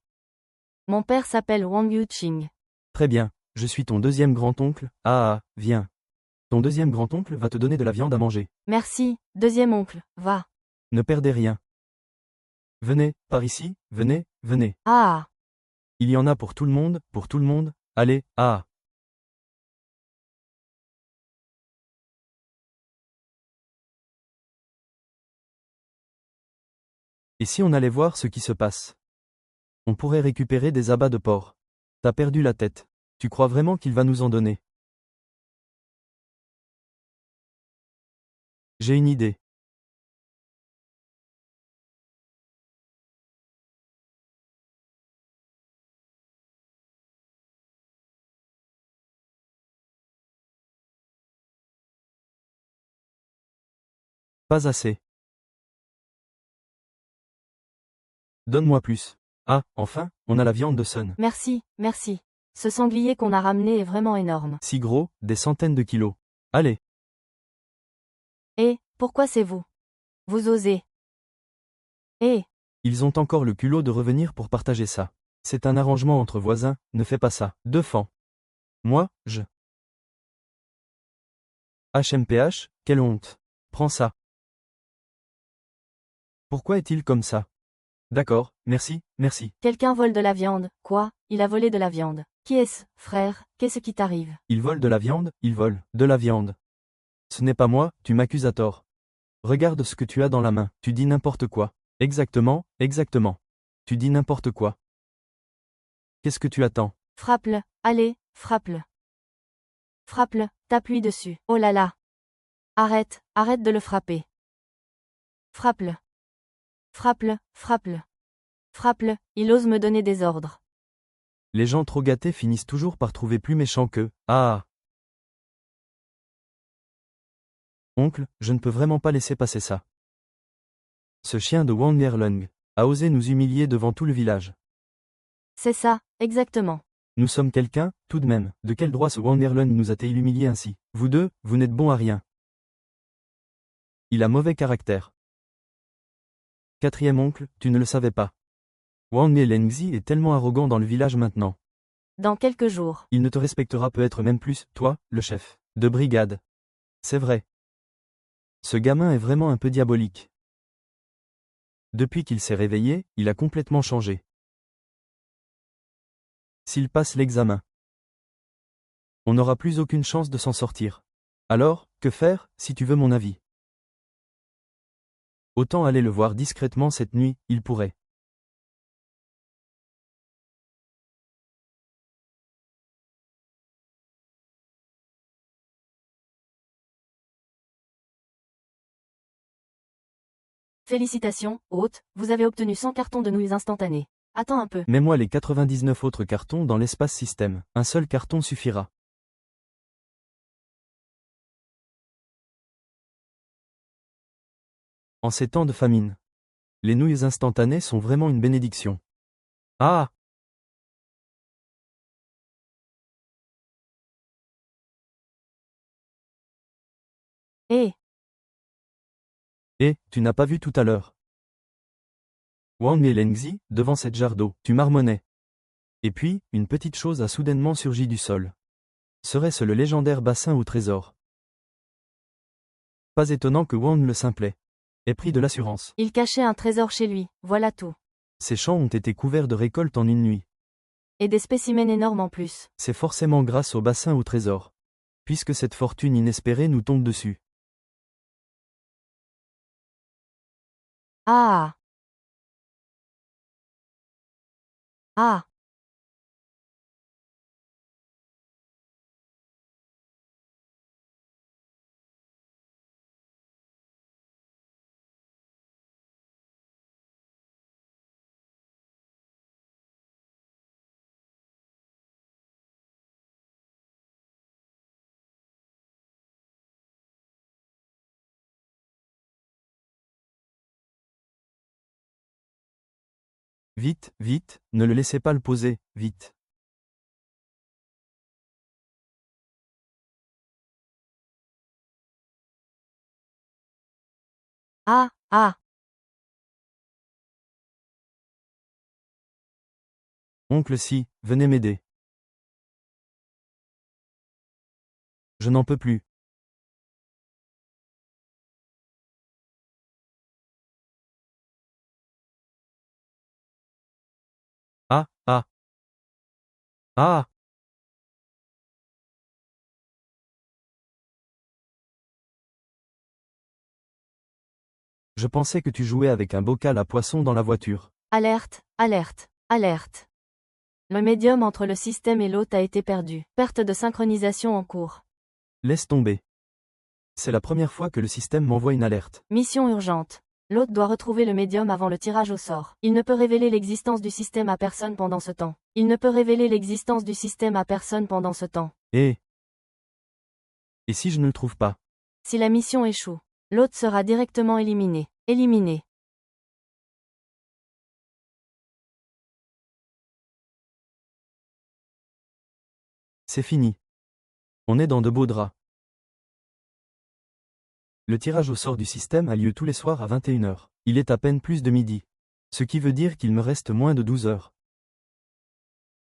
Mon père s'appelle Wang Yuqing. Très bien, je suis ton deuxième grand-oncle. Viens. Ton deuxième grand-oncle va te donner de la viande à manger. Merci, deuxième oncle, va. Ne perdez rien. Venez, par ici, venez, venez. Ah. Il y en a pour tout le monde, allez, Et si on allait voir ce qui se passe? On pourrait récupérer des abats de porc. T'as perdu la tête. Tu crois vraiment qu'il va nous en donner? J'ai une idée. Pas assez. Donne-moi plus. Ah, enfin, on a la viande de Sun. Merci, merci. Ce sanglier qu'on a ramené est vraiment énorme. Si gros, des centaines de kilos. Allez. Et, pourquoi c'est vous? Vous osez. Et, Ils ont encore le culot de revenir pour partager ça. C'est un arrangement entre voisins, ne fais pas ça. Deux fans. Moi, je. HMPH, quelle honte. Prends ça. Pourquoi est-il comme ça? D'accord, merci, merci. quelqu'un vole de la viande, quoi? Il a volé de la viande. Qui est-ce, frère? Qu'est-ce qui t'arrive? Ils volent de la viande, ils volent de la viande. Ce n'est pas moi, tu m'accuses à tort. Regarde ce que tu as dans la main, tu dis n'importe quoi. Exactement, exactement. Tu dis n'importe quoi. Qu'est-ce que tu attends? Frappe-le, allez, frappe-le. Frappe-le, tape-lui dessus. Oh là là. Arrête, arrête de le frapper. Frappe-le. Frappe-le, frappe-le. Frappe-le, il ose me donner des ordres. Les gens trop gâtés finissent toujours par trouver plus méchants qu'eux. Oncle, je ne peux vraiment pas laisser passer ça. Ce chien de Wang Erlung a osé nous humilier devant tout le village. C'est ça, exactement. Nous sommes quelqu'un, tout de même. De quel droit ce Wang Erlung nous a-t-il humilié ainsi? Vous deux, vous n'êtes bons à rien. Il a mauvais caractère. Quatrième oncle, tu ne le savais pas. Wang Lengzi est tellement arrogant dans le village maintenant. Dans quelques jours. Il ne te respectera peut-être même plus, toi, le chef de brigade. C'est vrai. Ce gamin est vraiment un peu diabolique. Depuis qu'il s'est réveillé, il a complètement changé. S'il passe l'examen. On n'aura plus aucune chance de s'en sortir. Alors, que faire, si tu veux mon avis? Autant aller le voir discrètement cette nuit, il pourrait. Félicitations, hôte, vous avez obtenu 100 cartons de nouilles instantanées. Attends un peu. Mets-moi les 99 autres cartons dans l'espace système. Un seul carton suffira. En ces temps de famine, les nouilles instantanées sont vraiment une bénédiction. Ah! Hé, Et, tu n'as pas vu tout à l'heure. Wang et Lengzi, devant cette jarre d'eau, tu marmonnais. Et puis, une petite chose a soudainement surgi du sol. Serait-ce le légendaire bassin au trésor? Pas étonnant que Wang le simplet ait pris de l'assurance. il cachait un trésor chez lui, voilà tout. Ces champs ont été couverts de récoltes en une nuit. Et des spécimens énormes en plus. C'est forcément grâce au bassin au trésor. Puisque cette fortune inespérée nous tombe dessus. Ah! Ah! Vite, vite, ne le laissez pas le poser, vite. Ah! Ah! Oncle Si, venez m'aider. Je n'en peux plus. Ah, ah. Ah! Je pensais que tu jouais avec un bocal à poisson dans la voiture. Alerte! Alerte! Alerte! Le médium entre le système et l'hôte a été perdu. Perte de synchronisation en cours. Laisse tomber. C'est la première fois que le système m'envoie une alerte. Mission urgente. L'hôte doit retrouver le médium avant le tirage au sort. Il ne peut révéler l'existence du système à personne pendant ce temps. Il ne peut révéler l'existence du système à personne pendant ce temps. Et si je ne le trouve pas? Si la mission échoue, l'hôte sera directement éliminé. Éliminé. C'est fini. On est dans de beaux draps. Le tirage au sort du système a lieu tous les soirs à 21h. Il est à peine plus de midi. Ce qui veut dire qu'il me reste moins de 12 heures.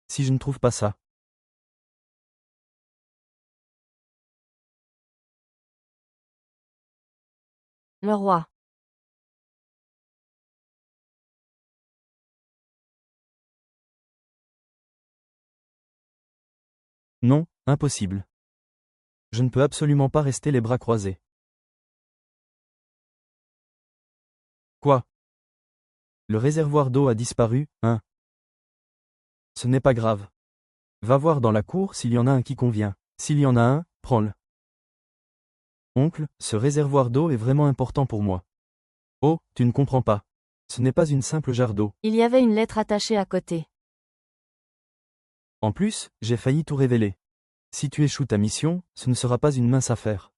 Si je ne trouve pas ça. Le roi. Non, impossible. Je ne peux absolument pas rester les bras croisés. Quoi? Le réservoir d'eau a disparu, hein? Ce n'est pas grave. Va voir dans la cour s'il y en a un qui convient. S'il y en a un, prends-le. Oncle, ce réservoir d'eau est vraiment important pour moi. Oh, tu ne comprends pas. Ce n'est pas une simple jarre d'eau. Il y avait une lettre attachée à côté. En plus, j'ai failli tout révéler. Si tu échoues ta mission, ce ne sera pas une mince affaire.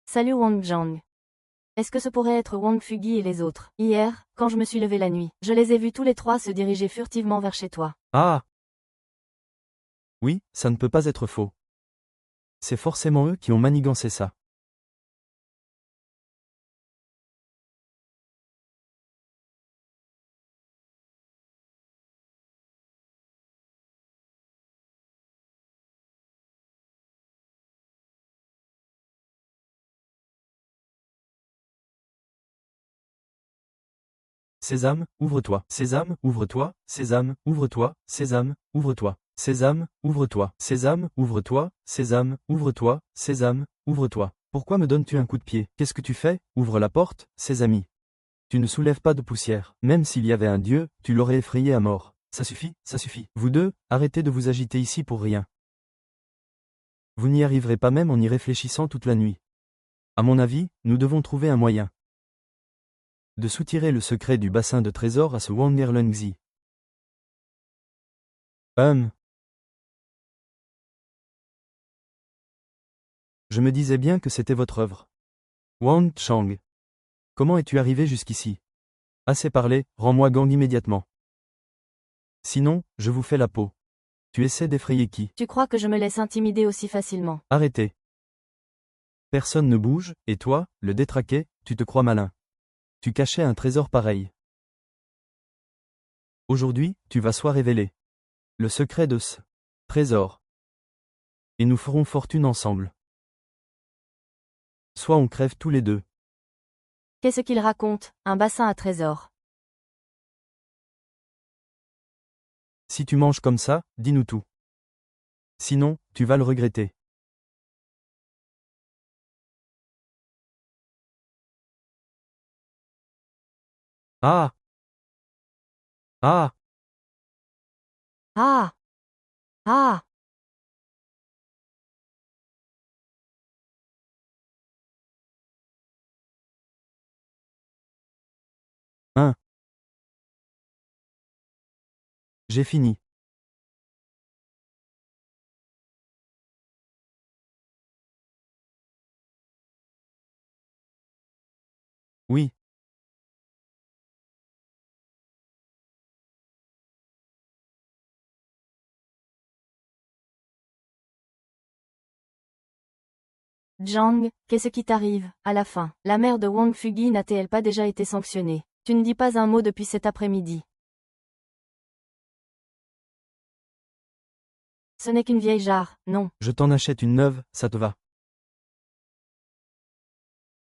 Salut Wang Zhang. Est-ce que ce pourrait être Wang Fugi et les autres? Hier, quand je me suis levé la nuit, je les ai vus tous les trois se diriger furtivement vers chez toi. Ah! Oui, ça ne peut pas être faux. C'est forcément eux qui ont manigancé ça. Sésame, ouvre-toi. Sésame, ouvre-toi. Sésame, ouvre-toi. Sésame, ouvre-toi. Sésame, ouvre-toi. Sésame, ouvre-toi. Sésame, ouvre-toi. Sésame, ouvre-toi. Pourquoi me donnes-tu un coup de pied? Qu'est-ce que tu fais? Ouvre la porte, Sésame. Tu ne soulèves pas de poussière. Même s'il y avait un Dieu, tu l'aurais effrayé à mort. Ça suffit, ça suffit. Vous deux, arrêtez de vous agiter ici pour rien. Vous n'y arriverez pas même en y réfléchissant toute la nuit. À mon avis, nous devons trouver un moyen de soutirer le secret du bassin de trésor à ce Wangerlungzi. Je me disais bien que c'était votre œuvre. Wang Chang. Comment es-tu arrivé jusqu'ici? Assez parlé, rends-moi gang immédiatement. Sinon, je vous fais la peau. Tu essaies d'effrayer qui? Tu crois que je me laisse intimider aussi facilement? Arrêtez. Personne ne bouge, et toi, le détraqué, tu te crois malin. Tu cachais un trésor pareil. Aujourd'hui, tu vas soit révéler le secret de ce trésor. Et nous ferons fortune ensemble. Soit on crève tous les deux. Qu'est-ce qu'il raconte? Un bassin à trésor. Si tu manges comme ça, dis-nous tout. Sinon, tu vas le regretter. Ah! Ah! Ah! Ah! Hein? J'ai fini. Oui. Zhang, qu'est-ce qui t'arrive? À la fin, la mère de Wang Fugi n'a-t-elle pas déjà été sanctionnée? Tu ne dis pas un mot depuis cet après-midi. Ce n'est qu'une vieille jarre, non. Je t'en achète une neuve, ça te va.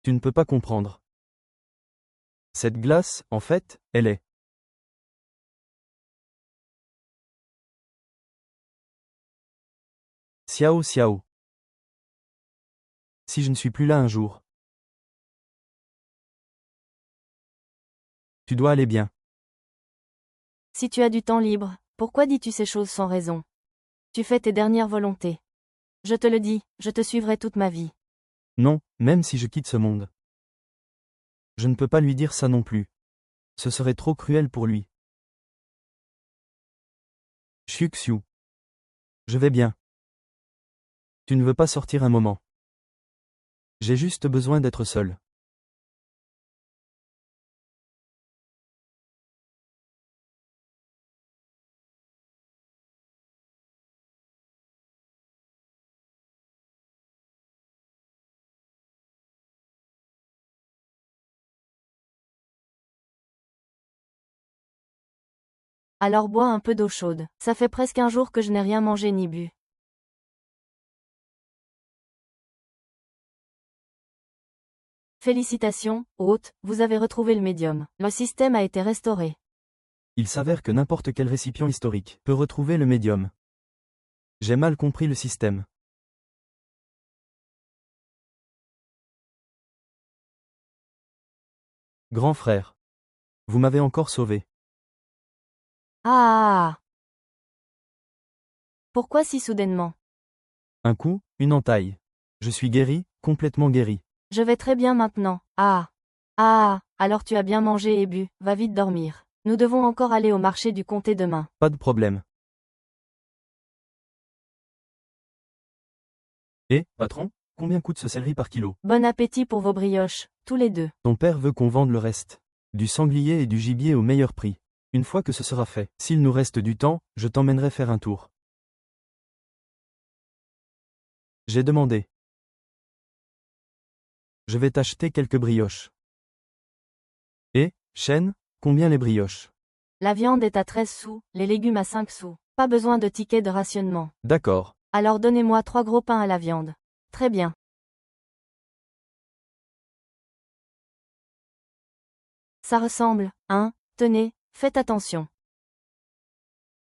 Tu ne peux pas comprendre. Cette glace, en fait, elle est. Xiao Xiao. Si je ne suis plus là un jour. Tu dois aller bien. Si tu as du temps libre, pourquoi dis-tu ces choses sans raison? Tu fais tes dernières volontés. Je te le dis, je te suivrai toute ma vie. Non, même si je quitte ce monde. Je ne peux pas lui dire ça non plus. Ce serait trop cruel pour lui. Xiu. Je vais bien. Tu ne veux pas sortir un moment. J'ai juste besoin d'être seul. Alors bois un peu d'eau chaude. Ça fait presque un jour que je n'ai rien mangé ni bu. Félicitations, hôte, vous avez retrouvé le médium. Le système a été restauré. Il s'avère que n'importe quel récipient historique peut retrouver le médium. J'ai mal compris le système. Grand frère. Vous m'avez encore sauvé. Ah! Pourquoi si soudainement? Un coup, une entaille. Je suis guéri, complètement guéri. Je vais très bien maintenant. Ah! Ah! Alors tu as bien mangé et bu, va vite dormir. Nous devons encore aller au marché du comté demain. Pas de problème. Et, patron, combien coûte ce céleri par kilo? Bon appétit pour vos brioches, tous les deux. Ton père veut qu'on vende le reste. Du sanglier et du gibier au meilleur prix. Une fois que ce sera fait, s'il nous reste du temps, je t'emmènerai faire un tour. J'ai demandé. Je vais t'acheter quelques brioches. Et, Chêne, combien les brioches? La viande est à 13 sous, les légumes à 5 sous. Pas besoin de ticket de rationnement. D'accord. Alors donnez-moi 3 gros pains à la viande. Très bien. Ça ressemble, hein? Tenez, faites attention.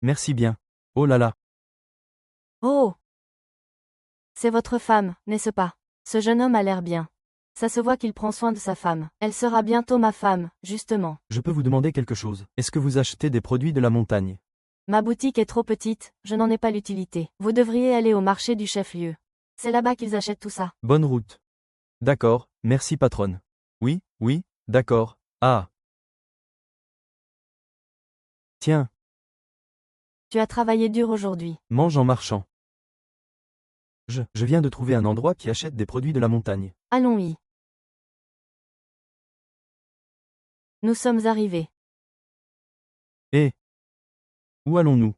Merci bien. Oh là là. Oh! C'est votre femme, n'est-ce pas? Ce jeune homme a l'air bien. Ça se voit qu'il prend soin de sa femme. Elle sera bientôt ma femme, justement. Je peux vous demander quelque chose. Est-ce que vous achetez des produits de la montagne? Ma boutique est trop petite, je n'en ai pas l'utilité. Vous devriez aller au marché du chef-lieu. C'est là-bas qu'ils achètent tout ça. Bonne route. D'accord, merci patronne. Oui, oui, d'accord. Ah. Tiens, Tu as travaillé dur aujourd'hui. mange en marchant. Je viens de trouver un endroit qui achète des produits de la montagne. Allons-y. Nous sommes arrivés. Et où allons-nous?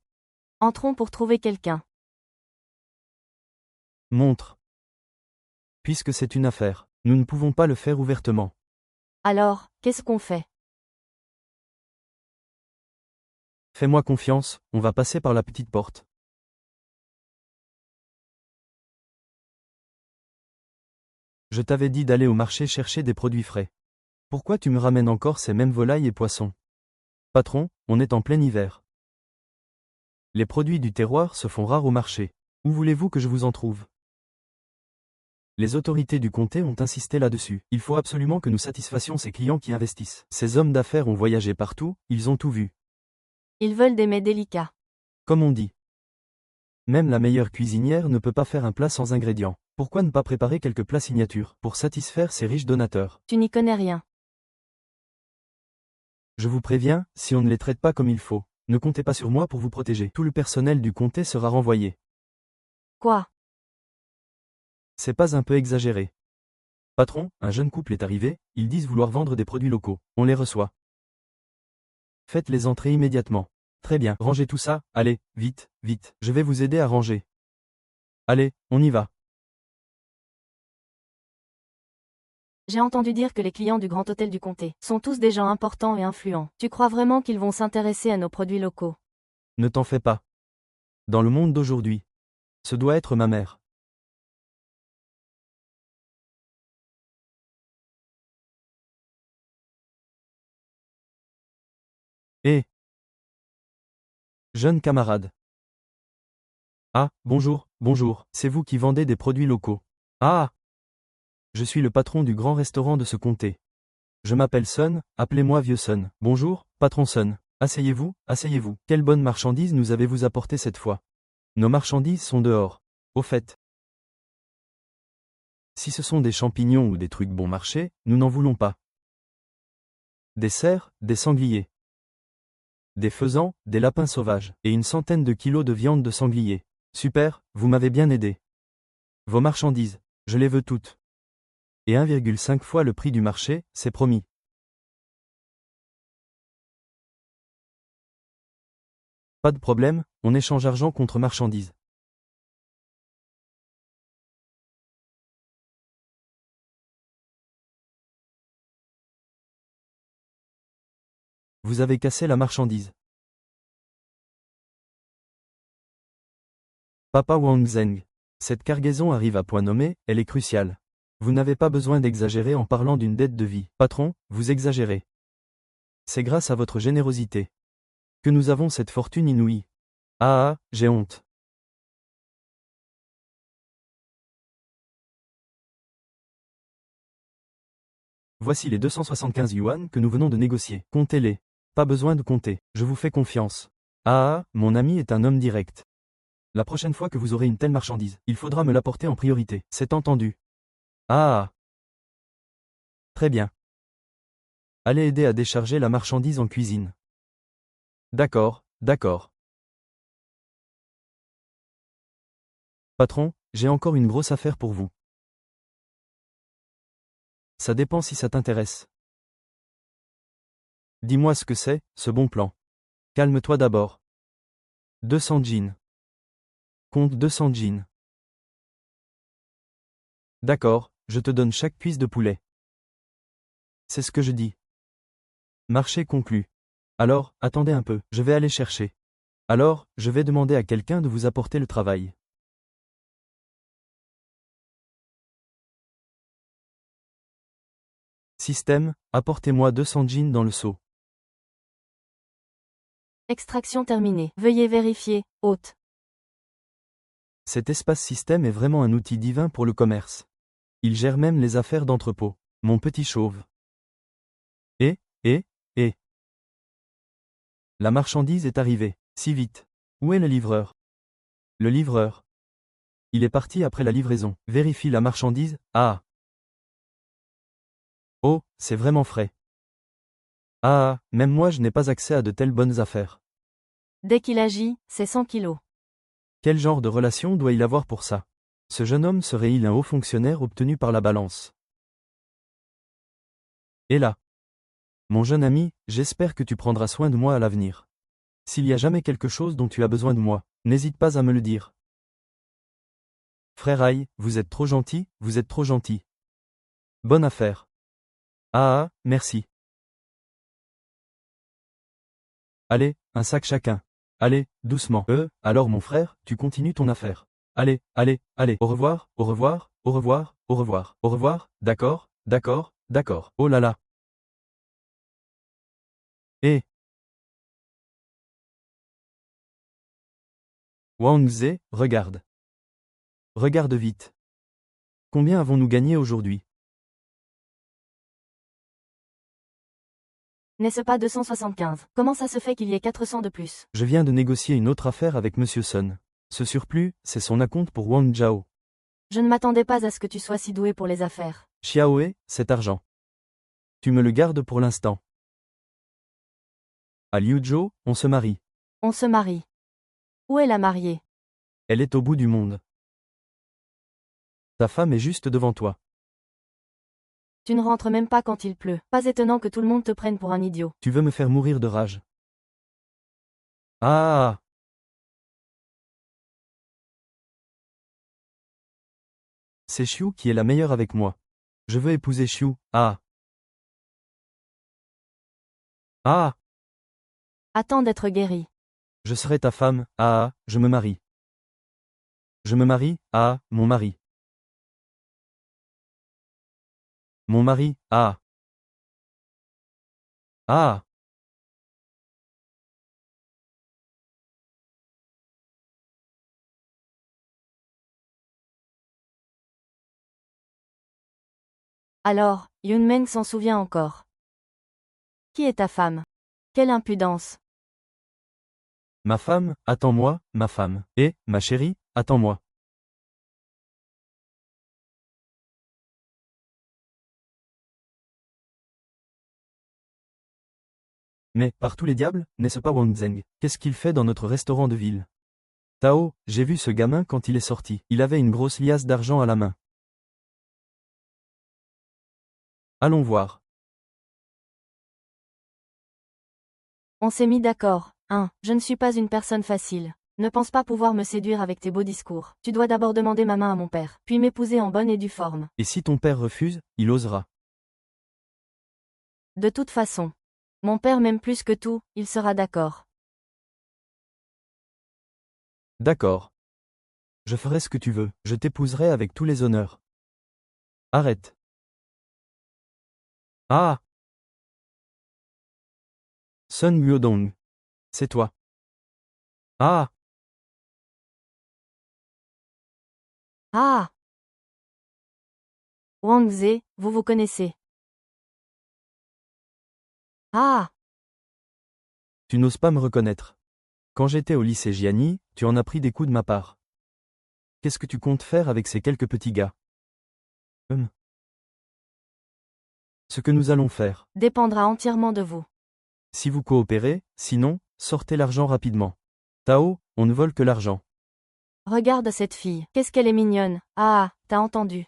Entrons pour trouver quelqu'un. Montre. Puisque c'est une affaire, nous ne pouvons pas le faire ouvertement. Alors, qu'est-ce qu'on fait? Fais-moi confiance, on va passer par la petite porte. Je t'avais dit d'aller au marché chercher des produits frais. Pourquoi tu me ramènes encore ces mêmes volailles et poissons? Patron, on est en plein hiver. Les produits du terroir se font rares au marché. Où voulez-vous que je vous en trouve? Les autorités du comté ont insisté là-dessus. Il faut absolument que nous satisfassions ces clients qui investissent. Ces hommes d'affaires ont voyagé partout, ils ont tout vu. Ils veulent des mets délicats. Comme on dit. Même la meilleure cuisinière ne peut pas faire un plat sans ingrédients. Pourquoi ne pas préparer quelques plats signatures pour satisfaire ces riches donateurs? Tu n'y connais rien. Je vous préviens, si on ne les traite pas comme il faut, ne comptez pas sur moi pour vous protéger. Tout le personnel du comté sera renvoyé. Quoi? C'est pas un peu exagéré? Patron, un jeune couple est arrivé, ils disent vouloir vendre des produits locaux. On les reçoit. Faites-les entrer immédiatement. Très bien, rangez tout ça, allez, vite, vite, je vais vous aider à ranger. Allez, on y va. J'ai entendu dire que les clients du Grand Hôtel du Comté sont tous des gens importants et influents. Tu crois vraiment qu'ils vont s'intéresser à nos produits locaux? Ne t'en fais pas. Dans le monde d'aujourd'hui, ce doit être ma mère. Hé, jeune camarade. Ah, bonjour, bonjour, c'est vous qui vendez des produits locaux. Ah! Je suis le patron du grand restaurant de ce comté. Je m'appelle Sun, appelez-moi Vieux Sun. Bonjour, patron Sun. Asseyez-vous, asseyez-vous. Quelle bonne marchandise nous avez-vous apporté cette fois? Nos marchandises sont dehors. Au fait. Si ce sont des champignons ou des trucs bon marché, nous n'en voulons pas. Des cerfs, des sangliers. Des faisans, des lapins sauvages, et une centaine de kilos de viande de sanglier. Super, vous m'avez bien aidé. Vos marchandises, je les veux toutes. Et 1,5 fois le prix du marché, c'est promis. Pas de problème, on échange argent contre marchandises. Vous avez cassé la marchandise. Papa Wang Zheng. Cette cargaison arrive à point nommé, elle est cruciale. Vous n'avez pas besoin d'exagérer en parlant d'une dette de vie. Patron, vous exagérez. C'est grâce à votre générosité que nous avons cette fortune inouïe. Ah, j'ai honte. Voici les 275 yuan que nous venons de négocier. Comptez-les. Pas besoin de compter. Je vous fais confiance. Ah, mon ami est un homme direct. La prochaine fois que vous aurez une telle marchandise, il faudra me l'apporter en priorité. C'est entendu. Ah. Très bien. Allez aider à décharger la marchandise en cuisine. D'accord, d'accord. Patron, j'ai encore une grosse affaire pour vous. Ça dépend si ça t'intéresse. Dis-moi ce que c'est, ce bon plan. Calme-toi d'abord. 200 jeans. Compte 200 jeans. D'accord, je te donne chaque cuisse de poulet. C'est ce que je dis. Marché conclu. Alors, attendez un peu, je vais aller chercher. Alors, je vais demander à quelqu'un de vous apporter le travail. Système, apportez-moi 200 jeans dans le seau. Extraction terminée. Veuillez vérifier, hôte. Cet espace système est vraiment un outil divin pour le commerce. Il gère même les affaires d'entrepôt. Mon petit chauve. Et. La marchandise est arrivée. Si vite. Où est le livreur? Le livreur. Il est parti après la livraison. Vérifie la marchandise. Ah. Oh, c'est vraiment frais. Ah, même moi je n'ai pas accès à de telles bonnes affaires. Dès qu'il agit, c'est 100 kilos. Quel genre de relation doit-il avoir pour ça? Ce jeune homme serait-il un haut fonctionnaire obtenu par la balance? Et là. Mon jeune ami, j'espère que tu prendras soin de moi à l'avenir. S'il y a jamais quelque chose dont tu as besoin de moi, n'hésite pas à me le dire. Frère Aïe, vous êtes trop gentil, vous êtes trop gentil. Bonne affaire. Ah, merci. Allez, un sac chacun. Allez, doucement. Alors mon frère, tu continues ton affaire. Allez, au revoir, au revoir, au revoir, au revoir, au revoir, d'accord, oh là là. Eh. Wang Ze, regarde. Regarde vite. Combien avons-nous gagné aujourd'hui? N'est-ce pas 275? Comment ça se fait qu'il y ait 400 de plus? Je viens de négocier une autre affaire avec Monsieur Sun. Ce surplus, c'est son acompte pour Wang Zhao. Je ne m'attendais pas à ce que tu sois si doué pour les affaires. Xiaoe, cet argent. Tu me le gardes pour l'instant. À Liuzhou, on se marie. On se marie. Où est la mariée? Elle est au bout du monde. Ta femme est juste devant toi. Tu ne rentres même pas quand il pleut. Pas étonnant que tout le monde te prenne pour un idiot. Tu veux me faire mourir de rage. Ah. C'est Xiu qui est la meilleure avec moi. Je veux épouser Xiu. Ah. Ah. Attends d'être guéri. Je serai ta femme. Ah, je me marie. Je me marie. Ah, mon mari. Mon mari. Ah. Ah. Alors, Yunmeng s'en souvient encore. Qui est ta femme? Quelle impudence. Ma femme, attends-moi, ma femme. Et, ma chérie, attends-moi. Mais, par tous les diables, n'est-ce pas Wang Zheng? Qu'est-ce qu'il fait dans notre restaurant de ville? Tao, j'ai vu ce gamin quand il est sorti. Il avait une grosse liasse d'argent à la main. Allons voir. On s'est mis d'accord. Je ne suis pas une personne facile. Ne pense pas pouvoir me séduire avec tes beaux discours. Tu dois d'abord demander ma main à mon père, puis m'épouser en bonne et due forme. Et si ton père refuse, il osera. De toute façon. Mon père m'aime plus que tout, il sera d'accord. D'accord. Je ferai ce que tu veux, je t'épouserai avec tous les honneurs. Arrête. Ah. Sun Yuodong. C'est toi. Ah. Ah! Wang Ze, vous vous connaissez. Ah! Tu n'oses pas me reconnaître. Quand j'étais au lycée Gianni, tu en as pris des coups de ma part. Qu'est-ce que tu comptes faire avec ces quelques petits gars? Ce que nous allons faire. Dépendra entièrement de vous. Si vous coopérez, sinon, sortez l'argent rapidement. Tao, on ne vole que l'argent. Regarde cette fille, qu'est-ce qu'elle est mignonne. Ah, t'as entendu.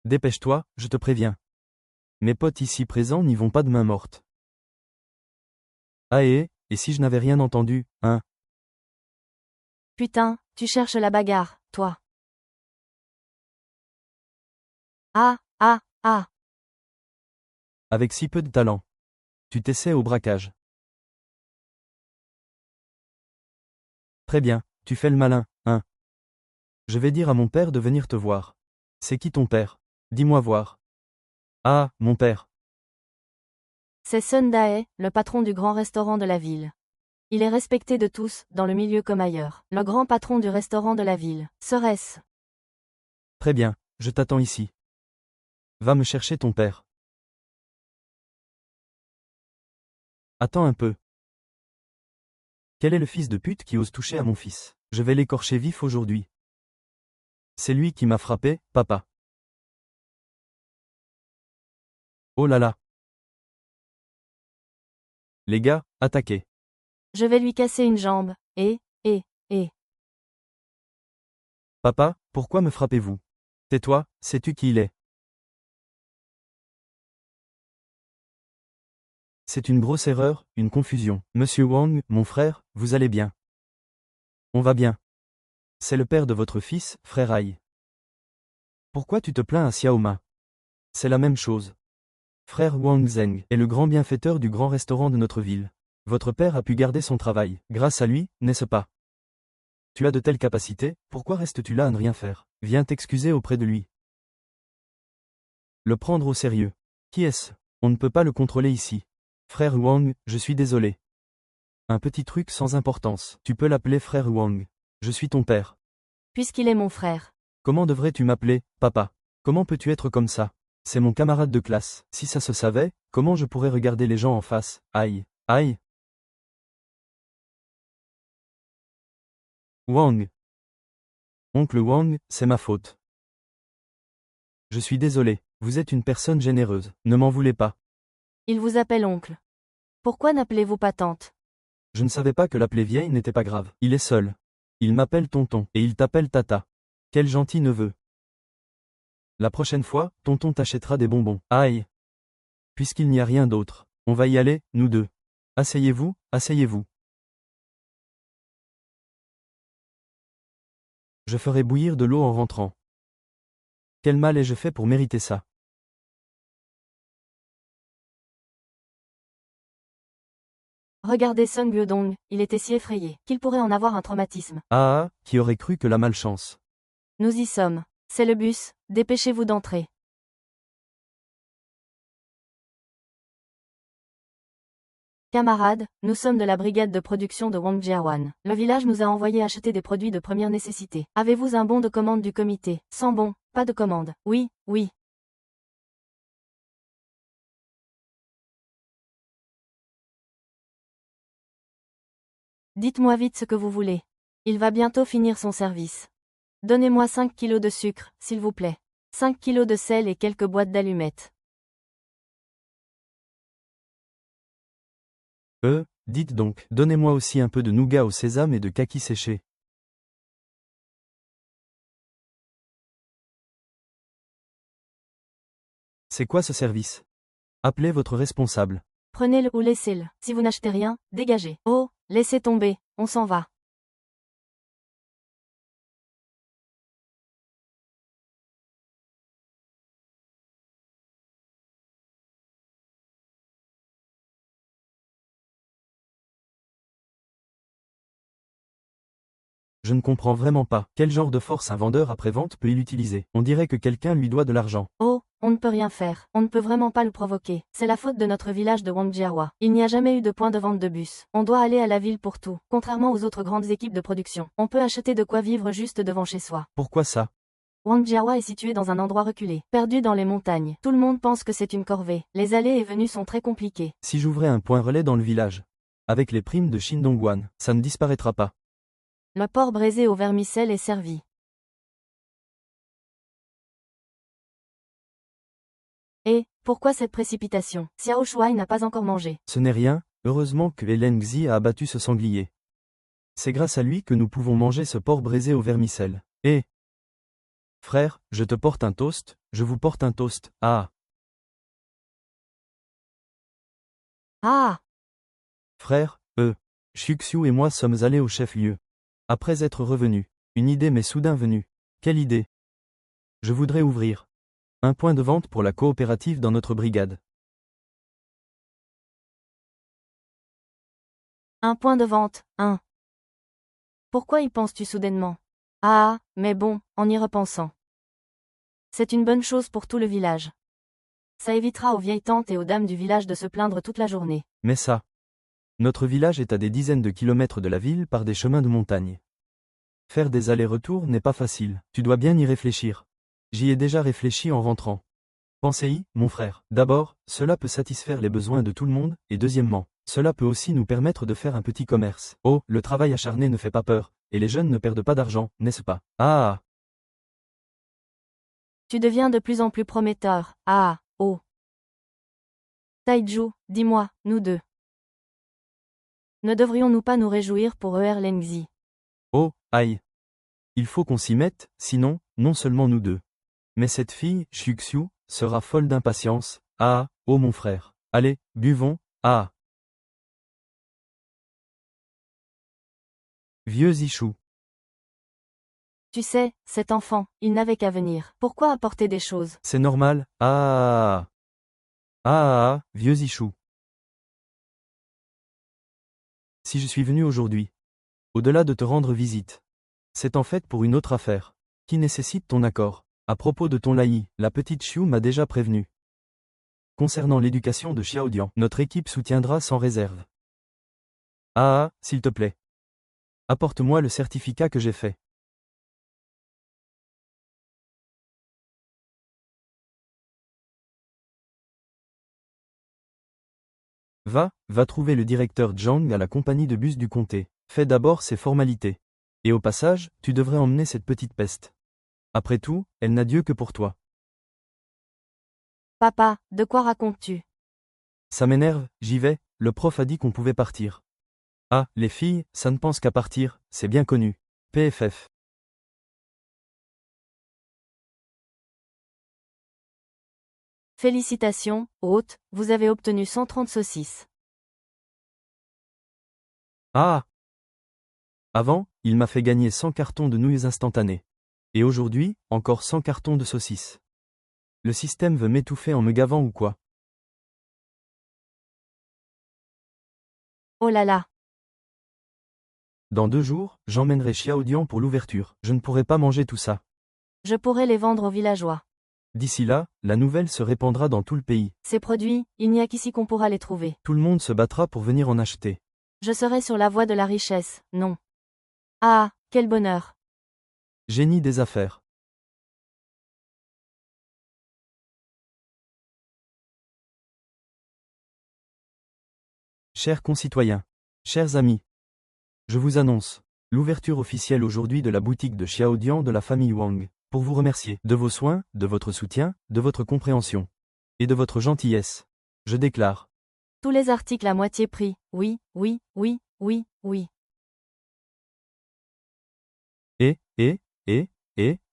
Dépêche-toi, je te préviens. Mes potes ici présents n'y vont pas de main morte. Ah et si je n'avais rien entendu, hein? Putain, tu cherches la bagarre, toi. Ah, ah, ah. Avec si peu de talent. Tu t'essaies au braquage. Très bien, tu fais le malin, hein? Je vais dire à mon père de venir te voir. C'est qui ton père? Dis-moi voir. Ah, mon père. C'est Sun Dae, le patron du grand restaurant de la ville. Il est respecté de tous, dans le milieu comme ailleurs. Le grand patron du restaurant de la ville. Serait-ce? Très bien, je t'attends ici. Va me chercher ton père. Attends un peu. Quel est le fils de pute qui ose toucher à mon fils? Je vais l'écorcher vif aujourd'hui. C'est lui qui m'a frappé, papa. Oh là là. Les gars, attaquez. Je vais lui casser une jambe, et. Papa, pourquoi me frappez-vous? Tais-toi, sais-tu qui il est? C'est une grosse erreur, une confusion. Monsieur Wang, mon frère, vous allez bien? On va bien. C'est le père de votre fils, frère Ai. Pourquoi tu te plains à Xiaoma? C'est la même chose. Frère Wang Zheng est le grand bienfaiteur du grand restaurant de notre ville. Votre père a pu garder son travail, grâce à lui, n'est-ce pas? Tu as de telles capacités, pourquoi restes-tu là à ne rien faire? Viens t'excuser auprès de lui. Le prendre au sérieux. Qui est-ce? On ne peut pas le contrôler ici. Frère Wang, je suis désolé. Un petit truc sans importance. Tu peux l'appeler frère Wang. Je suis ton père. Puisqu'il est mon frère. Comment devrais-tu m'appeler, papa? Comment peux-tu être comme ça? C'est mon camarade de classe. Si ça se savait, comment je pourrais regarder les gens en face? Aïe. Aïe. Wang. Oncle Wang, c'est ma faute. Je suis désolé, vous êtes une personne généreuse, ne m'en voulez pas. Il vous appelle oncle. Pourquoi n'appelez-vous pas tante? Je ne savais pas que l'appeler vieille n'était pas grave. Il est seul. Il m'appelle tonton, et il t'appelle tata. Quel gentil neveu. La prochaine fois, tonton t'achètera des bonbons. Aïe. Puisqu'il n'y a rien d'autre, on va y aller, nous deux. Asseyez-vous, asseyez-vous. Je ferai bouillir de l'eau en rentrant. Quel mal ai-je fait pour mériter ça? Regardez Sung Byodong, il était si effrayé, qu'il pourrait en avoir un traumatisme. Ah, qui aurait cru que la malchance. Nous y sommes. C'est le bus, dépêchez-vous d'entrer. Camarades, nous sommes de la brigade de production de Wang Jiawan. Le village nous a envoyé acheter des produits de première nécessité. Avez-vous un bon de commande du comité? Sans bon, pas de commande. Oui, oui. Dites-moi vite ce que vous voulez. Il va bientôt finir son service. Donnez-moi 5 kilos de sucre, s'il vous plaît. 5 kilos de sel et quelques boîtes d'allumettes. Dites donc, donnez-moi aussi un peu de nougat au sésame et de kaki séché. C'est quoi ce service? Appelez votre responsable. Prenez-le ou laissez-le. Si vous n'achetez rien, dégagez. Oh, laissez tomber, on s'en va. Je ne comprends vraiment pas. Quel genre de force un vendeur après-vente peut-il utiliser? On dirait que quelqu'un lui doit de l'argent. Oh, on ne peut rien faire. On ne peut vraiment pas le provoquer. C'est la faute de notre village de Wangjiawa. Il n'y a jamais eu de point de vente de bus. On doit aller à la ville pour tout. Contrairement aux autres grandes équipes de production, on peut acheter de quoi vivre juste devant chez soi. Pourquoi ça? Wangjiawa est situé dans un endroit reculé, perdu dans les montagnes. Tout le monde pense que c'est une corvée. Les allées et venues sont très compliquées. Si j'ouvrais un point relais dans le village, avec les primes de Shindongwan, ça ne disparaîtra pas. Le porc braisé au vermicelle est servi. Et, pourquoi cette précipitation? Xiao Shuai n'a pas encore mangé. Ce n'est rien, heureusement que Hélène Xi a abattu ce sanglier. C'est grâce à lui que nous pouvons manger ce porc braisé au vermicelle. Et frère, je te porte un toast, je vous porte un toast. Ah. Ah! Frère, Xuxiu et moi sommes allés au chef-lieu. Après être revenus, une idée m'est soudain venue. Quelle idée? Je voudrais ouvrir un point de vente pour la coopérative dans notre brigade. Un point de vente, un. Pourquoi y penses-tu soudainement? Ah, mais bon, en y repensant. C'est une bonne chose pour tout le village. Ça évitera aux vieilles tantes et aux dames du village de se plaindre toute la journée. Mais ça, Notre village est à des dizaines de kilomètres de la ville par des chemins de montagne. Faire des allers-retours n'est pas facile, tu dois bien y réfléchir. J'y ai déjà réfléchi en rentrant. Pensez-y, mon frère. D'abord, cela peut satisfaire les besoins de tout le monde, et deuxièmement, cela peut aussi nous permettre de faire un petit commerce. Oh, le travail acharné ne fait pas peur, et les jeunes ne perdent pas d'argent, n'est-ce pas? Ah! Tu deviens de plus en plus prometteur. Ah, oh. Taiju, dis-moi, nous deux. Ne devrions-nous pas nous réjouir pour Lengzi? Oh, aïe! Il faut qu'on s'y mette, sinon, non seulement nous deux. Mais cette fille, Xuxiu, sera folle d'impatience. Ah, oh mon frère. Allez, buvons, ah! Vieux Zichou. Tu sais, cet enfant, il n'avait qu'à venir. Pourquoi apporter des choses? C'est normal, ah! Ah, vieux Zichou. Si je suis venu aujourd'hui, au-delà de te rendre visite, c'est en fait pour une autre affaire, qui nécessite ton accord. À propos de ton laï, la petite Xiu m'a déjà prévenu. Concernant l'éducation de Xiaodian, notre équipe soutiendra sans réserve. Ah, s'il te plaît. Apporte-moi le certificat que j'ai fait. Va trouver le directeur Zhang à la compagnie de bus du comté. Fais d'abord ses formalités. Et au passage, tu devrais emmener cette petite peste. Après tout, elle n'a Dieu que pour toi. Papa, de quoi racontes-tu? Ça m'énerve, j'y vais, le prof a dit qu'on pouvait partir. Ah, les filles, ça ne pense qu'à partir, c'est bien connu. PFF. Félicitations, hôte, vous avez obtenu 130 saucisses. Ah! Avant, il m'a fait gagner 100 cartons de nouilles instantanées. Et aujourd'hui, encore 100 cartons de saucisses. Le système veut m'étouffer en me gavant ou quoi? Oh là là. Dans 2 jours, j'emmènerai Xiaodian pour l'ouverture. Je ne pourrai pas manger tout ça. Je pourrais les vendre aux villageois. D'ici là, la nouvelle se répandra dans tout le pays. Ces produits, il n'y a qu'ici qu'on pourra les trouver. Tout le monde se battra pour venir en acheter. Je serai sur la voie de la richesse, non. Ah, quel bonheur. Génie des affaires. Chers concitoyens, chers amis, je vous annonce l'ouverture officielle aujourd'hui de la boutique de Xiaodian de la famille Wang, pour vous remercier de vos soins, de votre soutien, de votre compréhension et de votre gentillesse. Je déclare. Tous les articles à moitié prix, oui, oui, oui, oui, oui.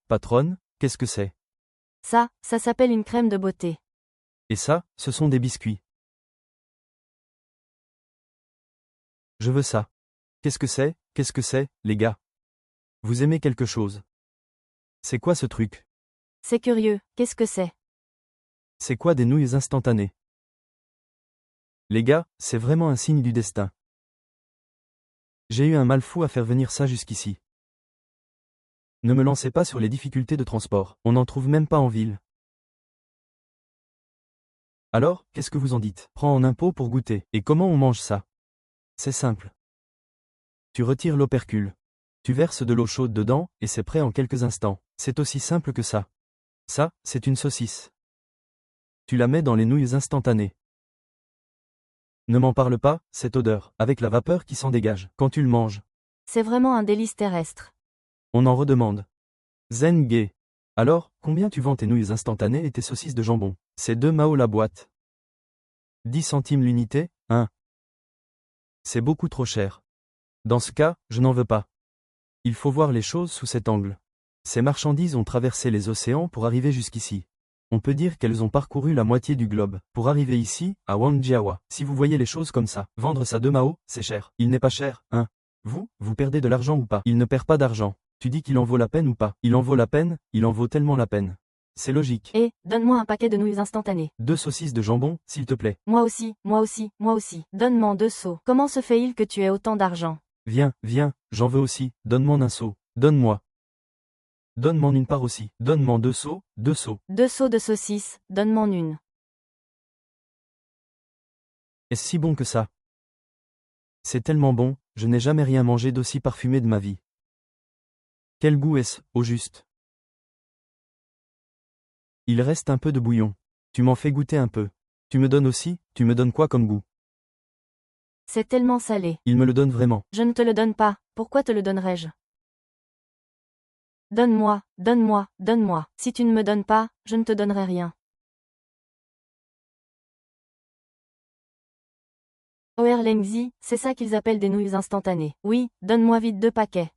Patronne, qu'est-ce que c'est? Ça s'appelle une crème de beauté. Et ça, ce sont des biscuits. Je veux ça. Qu'est-ce que c'est, les gars? Vous aimez quelque chose? C'est quoi ce truc? C'est curieux, qu'est-ce que c'est? C'est quoi des nouilles instantanées? Les gars, c'est vraiment un signe du destin. J'ai eu un mal fou à faire venir ça jusqu'ici. Ne me lancez pas sur les difficultés de transport, on n'en trouve même pas en ville. Alors, qu'est-ce que vous en dites? Prends en impôt pour goûter. Et comment on mange ça? C'est simple. Tu retires l'opercule. Tu verses de l'eau chaude dedans, et c'est prêt en quelques instants. C'est aussi simple que ça. Ça, c'est une saucisse. Tu la mets dans les nouilles instantanées. Ne m'en parle pas, cette odeur, avec la vapeur qui s'en dégage, quand tu le manges. C'est vraiment un délice terrestre. On en redemande. Zen gay. Alors, combien tu vends tes nouilles instantanées et tes saucisses de jambon? C'est 2 Mao la boîte. 10 centimes l'unité, hein? C'est beaucoup trop cher. Dans ce cas, je n'en veux pas. Il faut voir les choses sous cet angle. Ces marchandises ont traversé les océans pour arriver jusqu'ici. On peut dire qu'elles ont parcouru la moitié du globe, pour arriver ici, à Wangjiawa. Si vous voyez les choses comme ça, vendre ça 2 Mao, c'est cher. Il n'est pas cher, hein? Vous perdez de l'argent ou pas? Il ne perd pas d'argent. Tu dis qu'il en vaut la peine ou pas? Il en vaut la peine, il en vaut tellement la peine. C'est logique. Et, donne-moi un paquet de nouilles instantanées. 2 saucisses de jambon, s'il te plaît. Moi aussi, moi aussi, moi aussi. Donne-moi 2 seaux. Comment se fait-il que tu aies autant d'argent? Viens, j'en veux aussi. Donne-moi un seau. Donne-moi. Donne-moi une part aussi. Donne-moi 2 seaux, 2 seaux. 2 seaux de saucisses, donne-moi une. Est-ce si bon que ça? C'est tellement bon, je n'ai jamais rien mangé d'aussi parfumé de ma vie. Quel goût est-ce, au juste? Il reste un peu de bouillon. Tu m'en fais goûter un peu. Tu me donnes aussi, tu me donnes quoi comme goût? C'est tellement salé. Il me le donne vraiment. Je ne te le donne pas, pourquoi te le donnerais-je? Donne-moi, donne-moi, donne-moi. Si tu ne me donnes pas, je ne te donnerai rien. Oh Erlengzi, c'est ça qu'ils appellent des nouilles instantanées. Oui, donne-moi vite 2 paquets.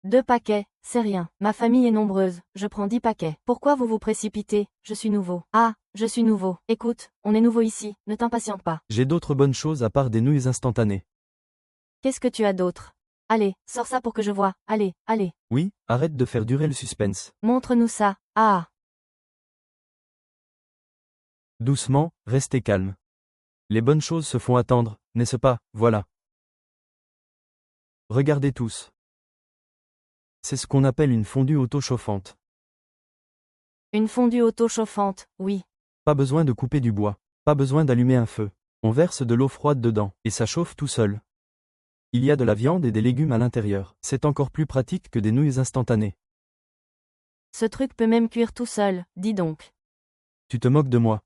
2 paquets, c'est rien. Ma famille est nombreuse, je prends 10 paquets. Pourquoi vous vous précipitez? Je suis nouveau. Ah, je suis nouveau. Écoute, on est nouveau ici, ne t'impatiente pas. J'ai d'autres bonnes choses à part des nouilles instantanées. Qu'est-ce que tu as d'autre? Allez, sors ça pour que je vois. Allez, allez. Oui, arrête de faire durer le suspense. Montre-nous ça. Ah. Doucement, restez calme. Les bonnes choses se font attendre, n'est-ce pas? Voilà. Regardez tous. C'est ce qu'on appelle une fondue auto-chauffante. Une fondue auto-chauffante, oui. Pas besoin de couper du bois. Pas besoin d'allumer un feu. On verse de l'eau froide dedans, et ça chauffe tout seul. Il y a de la viande et des légumes à l'intérieur. C'est encore plus pratique que des nouilles instantanées. Ce truc peut même cuire tout seul, dis donc. Tu te moques de moi?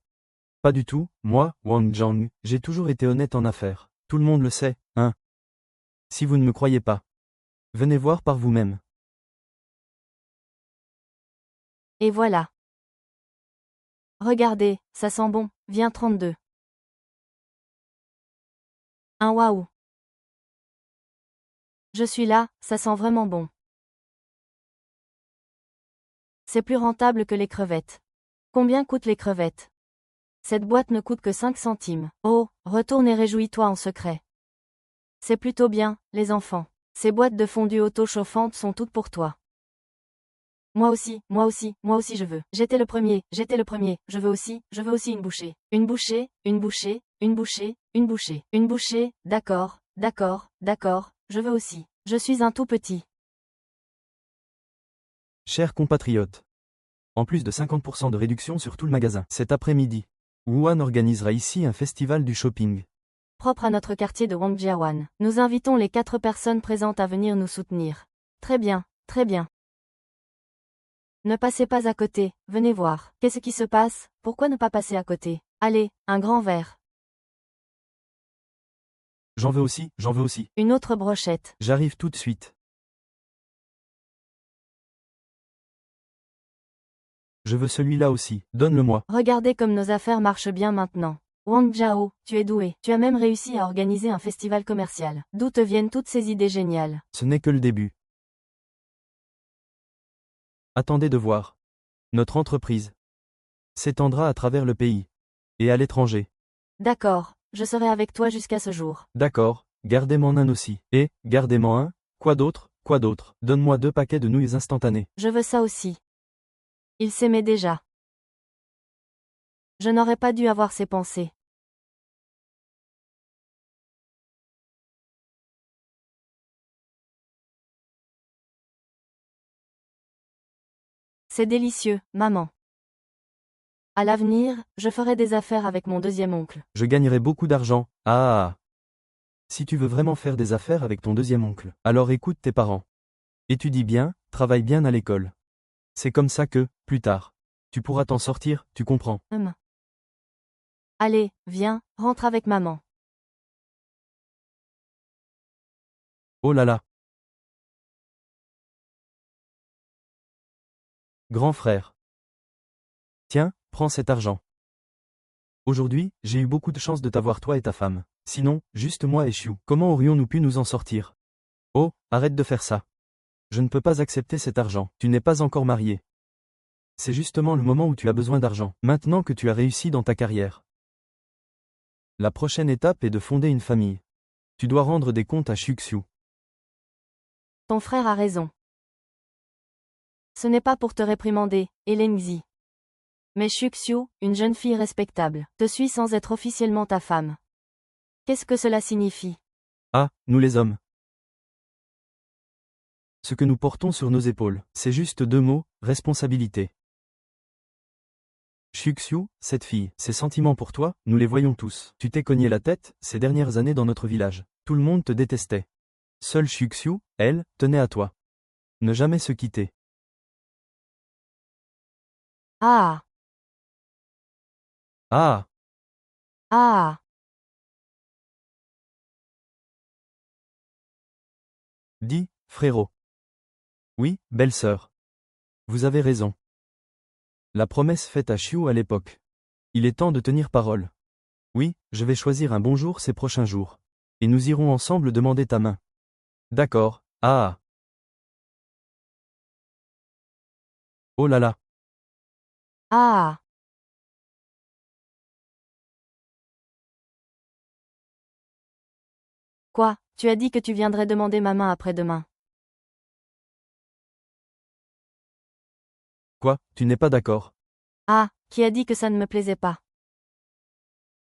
Pas du tout, moi, Wang Zhang, j'ai toujours été honnête en affaires. Tout le monde le sait, hein? Si vous ne me croyez pas, venez voir par vous-même. Et voilà. Regardez, ça sent bon, viens 32. Un waouh. Je suis là, ça sent vraiment bon. C'est plus rentable que les crevettes. Combien coûtent les crevettes? Cette boîte ne coûte que 5 centimes. Oh, retourne et réjouis-toi en secret. C'est plutôt bien, les enfants. Ces boîtes de fondue auto-chauffantes sont toutes pour toi. Moi aussi, moi aussi, moi aussi je veux. J'étais le premier, je veux aussi une bouchée. Une bouchée, une bouchée, une bouchée, une bouchée. Une bouchée, d'accord, d'accord, d'accord, je veux aussi. Je suis un tout petit. Chers compatriotes, en plus de 50% de réduction sur tout le magasin, cet après-midi, Wuhan organisera ici un festival du shopping. Propre à notre quartier de Wangjiawan. Nous invitons les 4 personnes présentes à venir nous soutenir. Très bien, très bien. Ne passez pas à côté, venez voir. Qu'est-ce qui se passe? Pourquoi ne pas passer à côté? Allez, un grand verre. J'en veux aussi, j'en veux aussi. Une autre brochette. J'arrive tout de suite. Je veux celui-là aussi, donne-le-moi. Regardez comme nos affaires marchent bien maintenant. Wang Jiao, tu es doué. Tu as même réussi à organiser un festival commercial. D'où te viennent toutes ces idées géniales? Ce n'est que le début. Attendez de voir. Notre entreprise s'étendra à travers le pays. Et à l'étranger. D'accord, je serai avec toi jusqu'à ce jour. D'accord, gardez-m'en un aussi. Et, gardez-m'en un, quoi d'autre? Donne-moi 2 paquets de nouilles instantanées. Je veux ça aussi. Il s'aimait déjà. Je n'aurais pas dû avoir ces pensées. C'est délicieux, maman. À l'avenir, je ferai des affaires avec mon deuxième oncle. Je gagnerai beaucoup d'argent. Ah. Si tu veux vraiment faire des affaires avec ton deuxième oncle, alors écoute tes parents. Étudie bien, travaille bien à l'école. C'est comme ça que, plus tard, tu pourras t'en sortir, tu comprends. Allez, viens, rentre avec maman. Oh là là. Grand frère. Tiens, prends cet argent. Aujourd'hui, j'ai eu beaucoup de chance de t'avoir toi et ta femme. Sinon, juste moi et Xiu. Comment aurions-nous pu nous en sortir? Oh, arrête de faire ça. Je ne peux pas accepter cet argent. Tu n'es pas encore marié. C'est justement le moment où tu as besoin d'argent. Maintenant que tu as réussi dans ta carrière. La prochaine étape est de fonder une famille. Tu dois rendre des comptes à Xiu Xiu. Ton frère a raison. Ce n'est pas pour te réprimander, Elengzi. Mais Xuxiu, une jeune fille respectable, te suit sans être officiellement ta femme. Qu'est-ce que cela signifie? Ah, nous les hommes. Ce que nous portons sur nos épaules, c'est juste 2 mots, responsabilité. Xiu Xiu, cette fille, ses sentiments pour toi, nous les voyons tous. Tu t'es cogné la tête, ces dernières années dans notre village. Tout le monde te détestait. Seule Xuxiu, elle, tenait à toi. Ne jamais se quitter. Ah, Ah, ah. dis, frérot. Oui, belle-sœur. Vous avez raison. La promesse faite à Xiu à l'époque. Il est temps de tenir parole. Oui, je vais choisir un bon jour ces prochains jours. Et nous irons ensemble demander ta main. D'accord. Ah. Oh là là. Ah. Quoi, tu as dit que tu viendrais demander ma main après-demain. Quoi, tu n'es pas d'accord? Ah, qui a dit que ça ne me plaisait pas?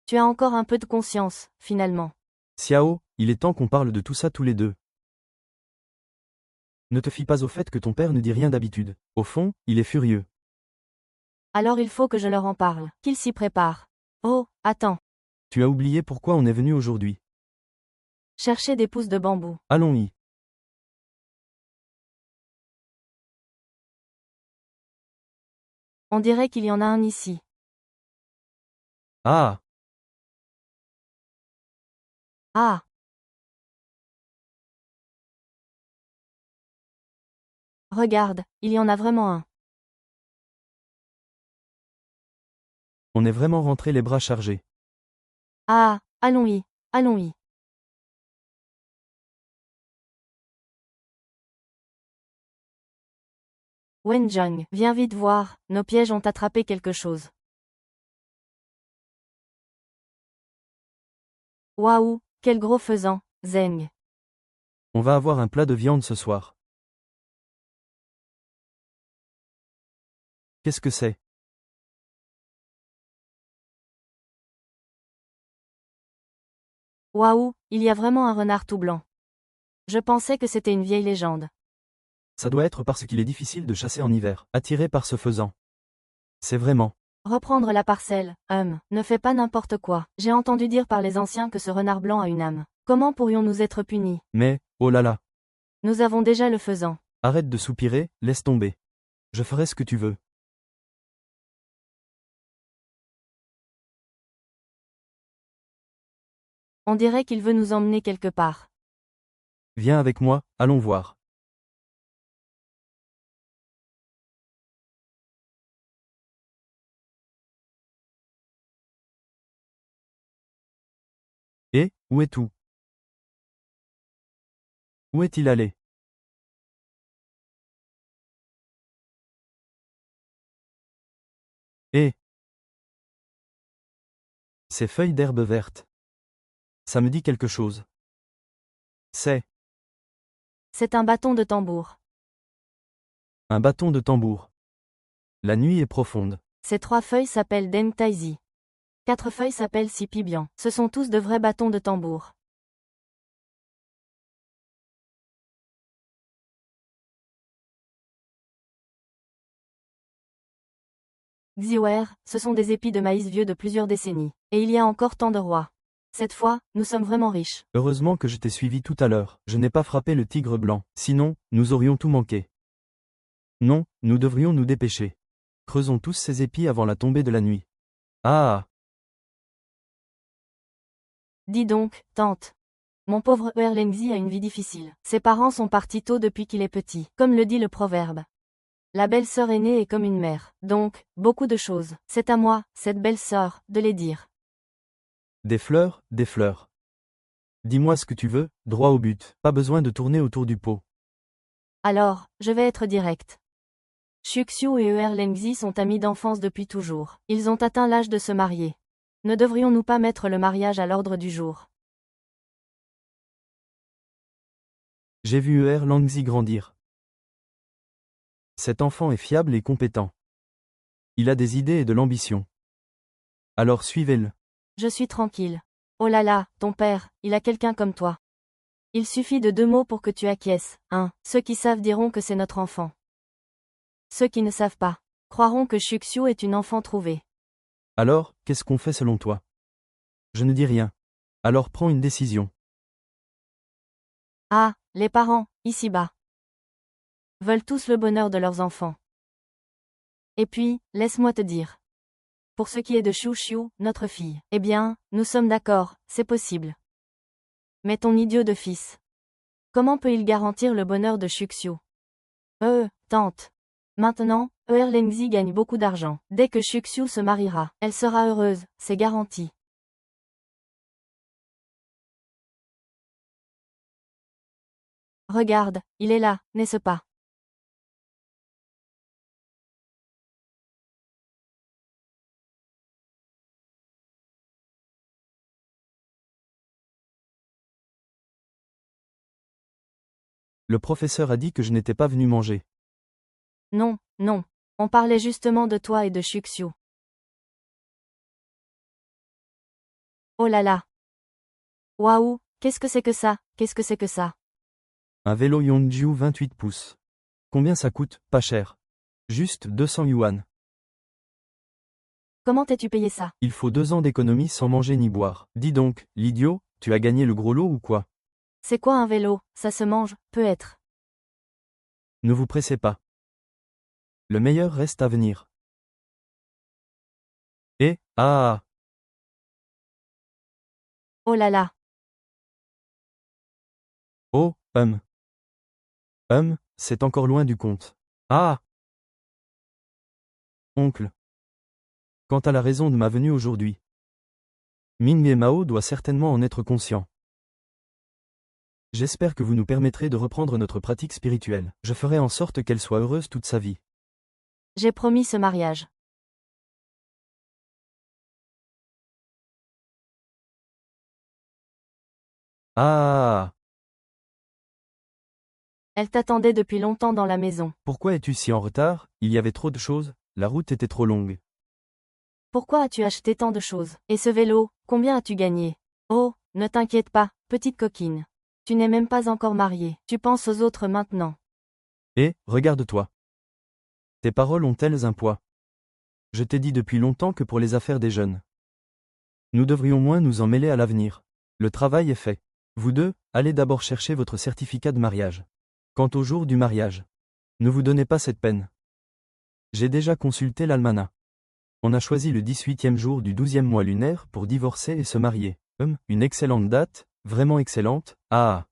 Tu as encore un peu de conscience, finalement. Xiao, il est temps qu'on parle de tout ça tous les deux. Ne te fie pas au fait que ton père ne dit rien d'habitude. Au fond, il est furieux. Alors il faut que je leur en parle, qu'ils s'y préparent. Oh, attends, Tu as oublié pourquoi on est venu aujourd'hui. chercher des pousses de bambou. Allons-y. On dirait qu'il y en a un ici. Ah. Ah, regarde, il y en a vraiment un. On est vraiment rentré les bras chargés. Ah, allons-y, allons-y. Wenjang, viens vite voir, nos pièges ont attrapé quelque chose. Waouh, quel gros faisan, Zeng. On va avoir un plat de viande ce soir. Qu'est-ce que c'est? Waouh, il y a vraiment un renard tout blanc. Je pensais que c'était une vieille légende. Ça doit être parce qu'il est difficile de chasser en hiver, attiré par ce faisan. C'est vraiment. Reprendre la parcelle, ne fais pas n'importe quoi. J'ai entendu dire par les anciens que ce renard blanc a une âme. Comment pourrions-nous être punis? Mais, oh là là. Nous avons déjà le faisan. Arrête de soupirer, laisse tomber. Je ferai ce que tu veux. On dirait qu'il veut nous emmener quelque part. Viens avec moi, allons voir. Et, où est tout? Où est-il allé? Et ces feuilles d'herbe verte. Ça me dit quelque chose. C'est C'est un bâton de tambour. un bâton de tambour. La nuit est profonde. Ces 3 feuilles s'appellent Deng Taizi. 4 feuilles s'appellent Sipibian. Ce sont tous de vrais bâtons de tambour. Xiwer, ce sont des épis de maïs vieux de plusieurs décennies. Et il y a encore tant de rois. Cette fois, nous sommes vraiment riches. Heureusement que je t'ai suivi tout à l'heure. Je n'ai pas frappé le tigre blanc. Sinon, nous aurions tout manqué. Non, nous devrions nous dépêcher. Creusons tous ces épis avant la tombée de la nuit. Ah. Dis donc, tante. Mon pauvre Erlengzi a une vie difficile. Ses parents sont partis tôt depuis qu'il est petit. Comme le dit le proverbe. La belle-sœur aînée est comme une mère. Donc, beaucoup de choses. C'est à moi, cette belle-sœur, de les dire. Des fleurs, des fleurs. Dis-moi ce que tu veux, droit au but. Pas besoin de tourner autour du pot. Alors, je vais être direct. Xuxiu et Erlengzi sont amis d'enfance depuis toujours. Ils ont atteint l'âge de se marier. Ne devrions-nous pas mettre le mariage à l'ordre du jour? J'ai vu Langzi grandir. Cet enfant est fiable et compétent. Il a des idées et de l'ambition. Alors suivez-le. Je suis tranquille. Oh là là, ton père, il a quelqu'un comme toi. Il suffit de 2 mots pour que tu acquiesces. Ceux qui savent diront que c'est notre enfant. Ceux qui ne savent pas croiront que Xuxiu est une enfant trouvée. Alors, qu'est-ce qu'on fait selon toi? Je ne dis rien. Alors prends une décision. Ah, les parents, ici-bas, veulent tous le bonheur de leurs enfants. Et puis, laisse-moi te dire. Pour ce qui est de Xiu, notre fille, eh bien, nous sommes d'accord, c'est possible. Mais ton idiot de fils. Comment peut-il garantir le bonheur de Xiu? Tante. Maintenant, Lengzi gagne beaucoup d'argent. Dès que Xiu se mariera, elle sera heureuse, c'est garanti. Regarde, il est là, n'est-ce pas? Le professeur a dit que je n'étais pas venu manger. Non, non. On parlait justement de toi et de Xiu. Oh là là. Waouh, qu'est-ce que c'est que ça? Qu'est-ce que c'est que ça? Un vélo Yongju 28 pouces. Combien ça coûte? Pas cher. Juste 200 yuan. Comment t'es-tu payé ça? Il faut 2 ans d'économie sans manger ni boire. Dis donc, l'idiot, tu as gagné le gros lot ou quoi? C'est quoi un vélo? Ça se mange, peut-être. Ne vous pressez pas. Le meilleur reste à venir. Ah. Oh là là. Oh, c'est encore loin du compte. Ah. Oncle. Quant à la raison de ma venue aujourd'hui, Ming et Mao doivent certainement en être conscients. J'espère que vous nous permettrez de reprendre notre pratique spirituelle. Je ferai en sorte qu'elle soit heureuse toute sa vie. J'ai promis ce mariage. Ah. Elle t'attendait depuis longtemps dans la maison. Pourquoi es-tu si en retard? Il y avait trop de choses, la route était trop longue. Pourquoi as-tu acheté tant de choses? Et ce vélo, combien as-tu gagné? Oh, ne t'inquiète pas, petite coquine. Tu n'es même pas encore mariée. Tu penses aux autres maintenant. Regarde-toi. Tes paroles ont-elles un poids? Je t'ai dit depuis longtemps que pour les affaires des jeunes, nous devrions moins nous en mêler à l'avenir. Le travail est fait. Vous deux, allez d'abord chercher votre certificat de mariage. Quant au jour du mariage, ne vous donnez pas cette peine. J'ai déjà consulté l'almanach. On a choisi le 18e jour du 12e mois lunaire pour divorcer et se marier. Une excellente date, vraiment excellente. Ah.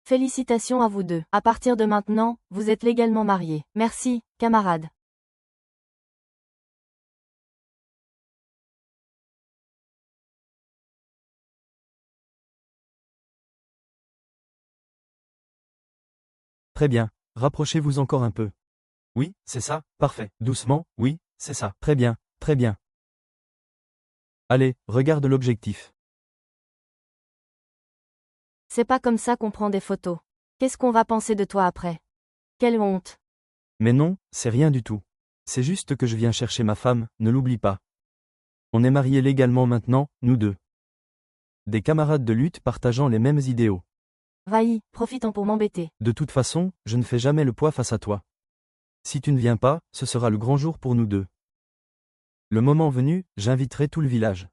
Félicitations à vous deux. À partir de maintenant, vous êtes légalement mariés. Merci, camarade. Très bien, rapprochez-vous encore un peu. Oui, c'est ça, parfait. Doucement, oui, c'est ça. Très bien, très bien. Allez, regarde l'objectif. C'est pas comme ça qu'on prend des photos. Qu'est-ce qu'on va penser de toi après? Quelle honte. Mais non, c'est rien du tout. C'est juste que je viens chercher ma femme, ne l'oublie pas. On est mariés légalement maintenant, nous deux. Des camarades de lutte partageant les mêmes idéaux. Vaï, profitons pour m'embêter. De toute façon, je ne fais jamais le poids face à toi. Si tu ne viens pas, ce sera le grand jour pour nous deux. Le moment venu, j'inviterai tout le village.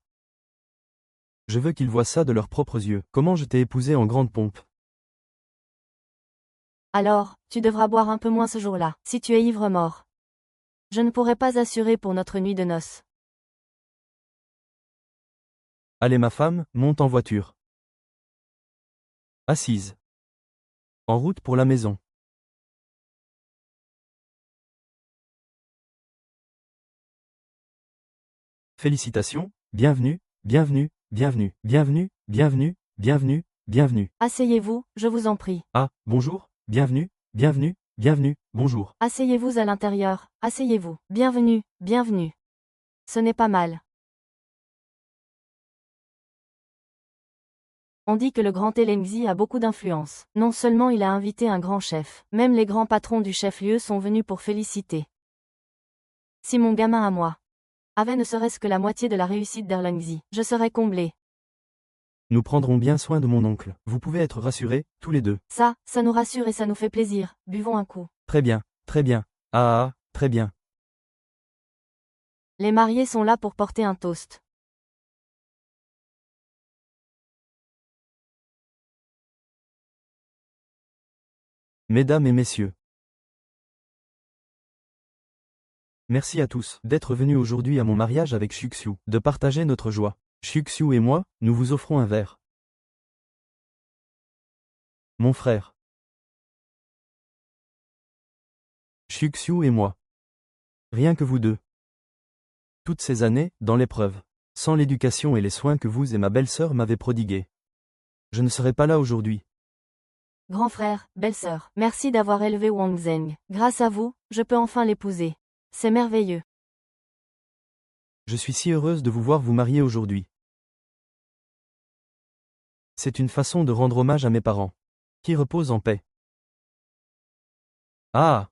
Je veux qu'ils voient ça de leurs propres yeux. Comment je t'ai épousé en grande pompe. Alors, tu devras boire un peu moins ce jour-là, si tu es ivre-mort. Je ne pourrai pas assurer pour notre nuit de noces. Allez ma femme, monte en voiture. Assise. En route pour la maison. Félicitations, bienvenue, bienvenue, bienvenue, bienvenue, bienvenue, bienvenue, bienvenue. Asseyez-vous, je vous en prie. Ah, bonjour, bienvenue, bienvenue, bienvenue, bonjour. Asseyez-vous à l'intérieur, asseyez-vous. Bienvenue, bienvenue. Ce n'est pas mal. On dit que le grand Lengzi a beaucoup d'influence. Non seulement il a invité un grand chef, même les grands patrons du chef-lieu sont venus pour féliciter. Si mon gamin à moi avait ne serait-ce que la moitié de la réussite d'Erlengzi, je serais comblé. Nous prendrons bien soin de mon oncle. Vous pouvez être rassurés, tous les deux. Ça nous rassure et ça nous fait plaisir. Buvons un coup. Très bien, très bien. Ah, très bien. Les mariés sont là pour porter un toast. Mesdames et messieurs. Merci à tous d'être venus aujourd'hui à mon mariage avec Xuxiu, de partager notre joie. Xuxiu et moi, nous vous offrons un verre. Mon frère. Xuxiu et moi. Rien que vous deux. Toutes ces années, dans l'épreuve. Sans l'éducation et les soins que vous et ma belle-sœur m'avez prodigués. Je ne serais pas là aujourd'hui. Grand frère, belle-sœur, merci d'avoir élevé Wang Zheng. Grâce à vous, je peux enfin l'épouser. C'est merveilleux. Je suis si heureuse de vous voir vous marier aujourd'hui. C'est une façon de rendre hommage à mes parents. Qui reposent en paix. Ah!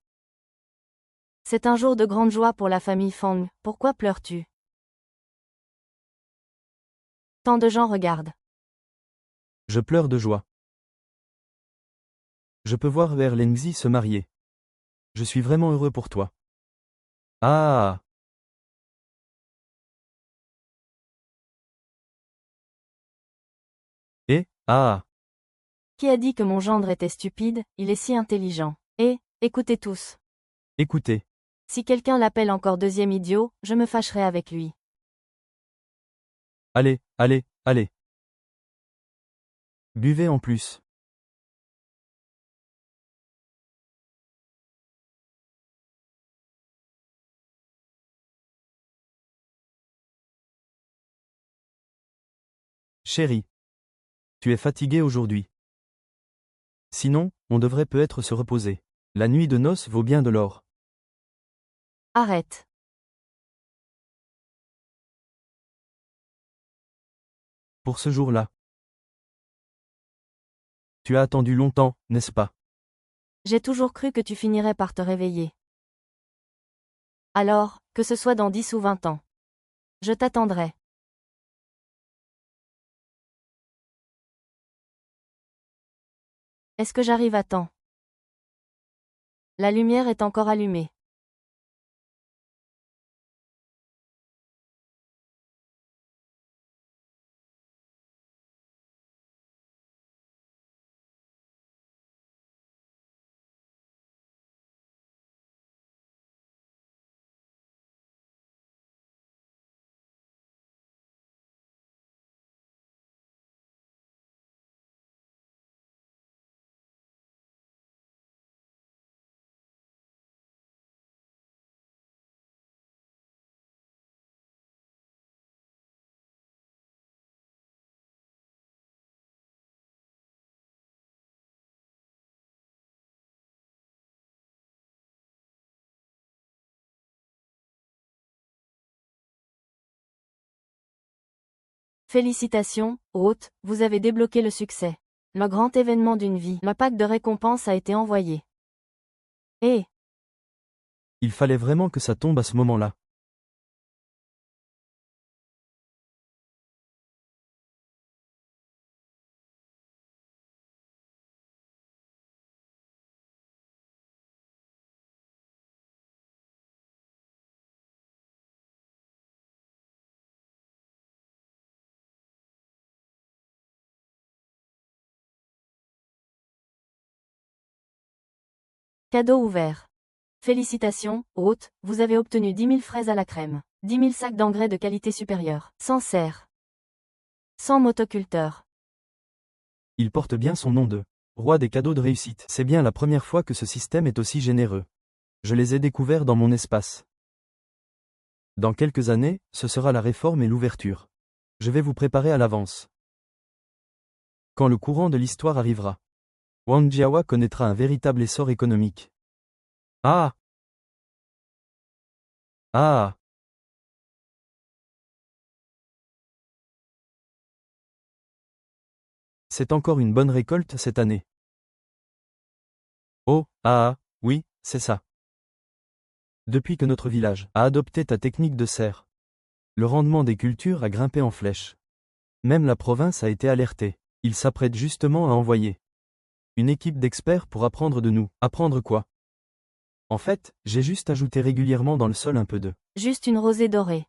C'est un jour de grande joie pour la famille Fang, pourquoi pleures-tu? Tant de gens regardent. Je pleure de joie. Je peux voir Lengzi se marier. Je suis vraiment heureux pour toi. Ah! Et, ah! Qui a dit que mon gendre était stupide, il est si intelligent. Et, écoutez tous. Écoutez. Si quelqu'un l'appelle encore deuxième idiot, je me fâcherai avec lui. Allez, allez, allez. Buvez en plus. Chérie. Tu es fatiguée aujourd'hui. Sinon, on devrait peut-être se reposer. La nuit de noces vaut bien de l'or. Arrête. Pour ce jour-là. Tu as attendu longtemps, n'est-ce pas? J'ai toujours cru que tu finirais par te réveiller. Alors, que ce soit dans 10 ou 20 ans. Je t'attendrai. Est-ce que j'arrive à temps? La lumière est encore allumée. Félicitations, hôte, vous avez débloqué le succès. Le grand événement d'une vie, le pack de récompense a été envoyé. Et, Il fallait vraiment que ça tombe à ce moment-là. cadeau ouvert. Félicitations, hôte, vous avez obtenu 10 000 fraises à la crème, 10 000 sacs d'engrais de qualité supérieure, 100 serres, 100 motoculteurs. Il porte bien son nom de roi des cadeaux de réussite. C'est bien la première fois que ce système est aussi généreux. Je les ai découverts dans mon espace. Dans quelques années, ce sera la réforme et l'ouverture. Je vais vous préparer à l'avance. Quand le courant de l'histoire arrivera, Wang Jiawa connaîtra un véritable essor économique. Ah! Ah! C'est encore une bonne récolte cette année. Oh, ah, oui, c'est ça. Depuis que notre village a adopté ta technique de serre, le rendement des cultures a grimpé en flèche. Même la province a été alertée. Il s'apprête justement à envoyer une équipe d'experts pour apprendre de nous. Apprendre quoi? En fait, j'ai juste ajouté régulièrement dans le sol un peu de... Juste une rosée dorée.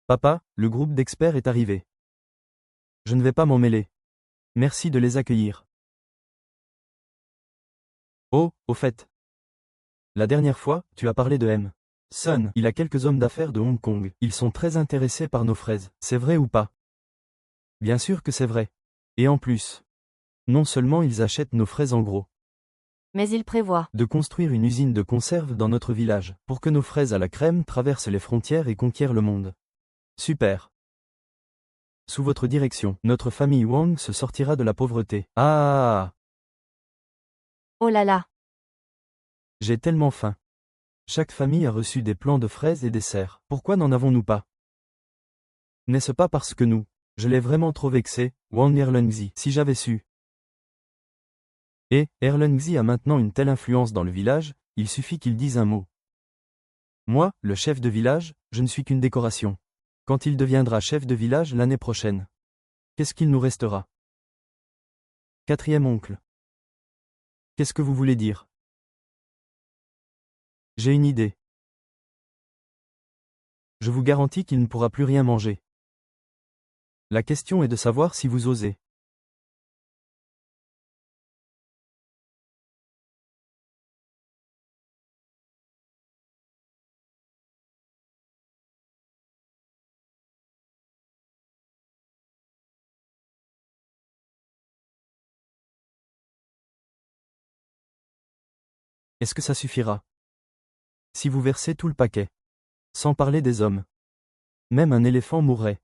Papa, le groupe d'experts est arrivé. Je ne vais pas m'en mêler. Merci de les accueillir. Oh, au fait. La dernière fois, tu as parlé de M. Sun, il a quelques hommes d'affaires de Hong Kong. Ils sont très intéressés par nos fraises. C'est vrai ou pas? Bien sûr que c'est vrai. Et en plus, non seulement ils achètent nos fraises en gros, Mais il prévoit. de construire une usine de conserve dans notre village, pour que nos fraises à la crème traversent les frontières et conquièrent le monde. Super. Sous votre direction, notre famille Wang se sortira de la pauvreté. Ah, Oh là là. j'ai tellement faim. Chaque famille a reçu des plants de fraises et des serres. Pourquoi n'en avons-nous pas? N'est-ce pas parce que nous, je l'ai vraiment trop vexé, Wang Erlengzi, si j'avais su. Et, Erlengzi a maintenant une telle influence dans le village, il suffit qu'il dise un mot. Moi, le chef de village, je ne suis qu'une décoration. Quand il deviendra chef de village l'année prochaine, qu'est-ce qu'il nous restera? Quatrième oncle. Qu'est-ce que vous voulez dire? J'ai une idée. Je vous garantis qu'il ne pourra plus rien manger. La question est de savoir si vous osez. Est-ce que ça suffira? Si vous versez tout le paquet. Sans parler des hommes. Même un éléphant mourrait.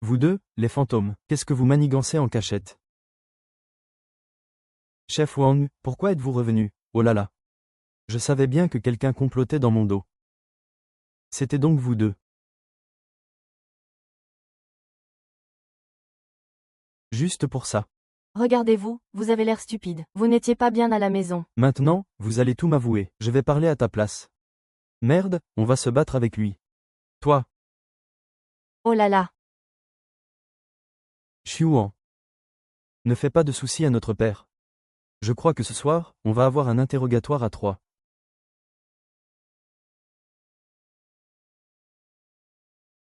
Vous deux, les fantômes, qu'est-ce que vous manigancez en cachette? Chef Wang, pourquoi êtes-vous revenu? Oh là là. Je savais bien que quelqu'un complotait dans mon dos. C'était donc vous deux. Juste pour ça. Regardez-vous, vous avez l'air stupide. Vous n'étiez pas bien à la maison. Maintenant, vous allez tout m'avouer. Je vais parler à ta place. Merde, on va se battre avec lui. Toi, Oh là là. Xuan. Ne fais pas de soucis à notre père. Je crois que ce soir, on va avoir un interrogatoire à trois.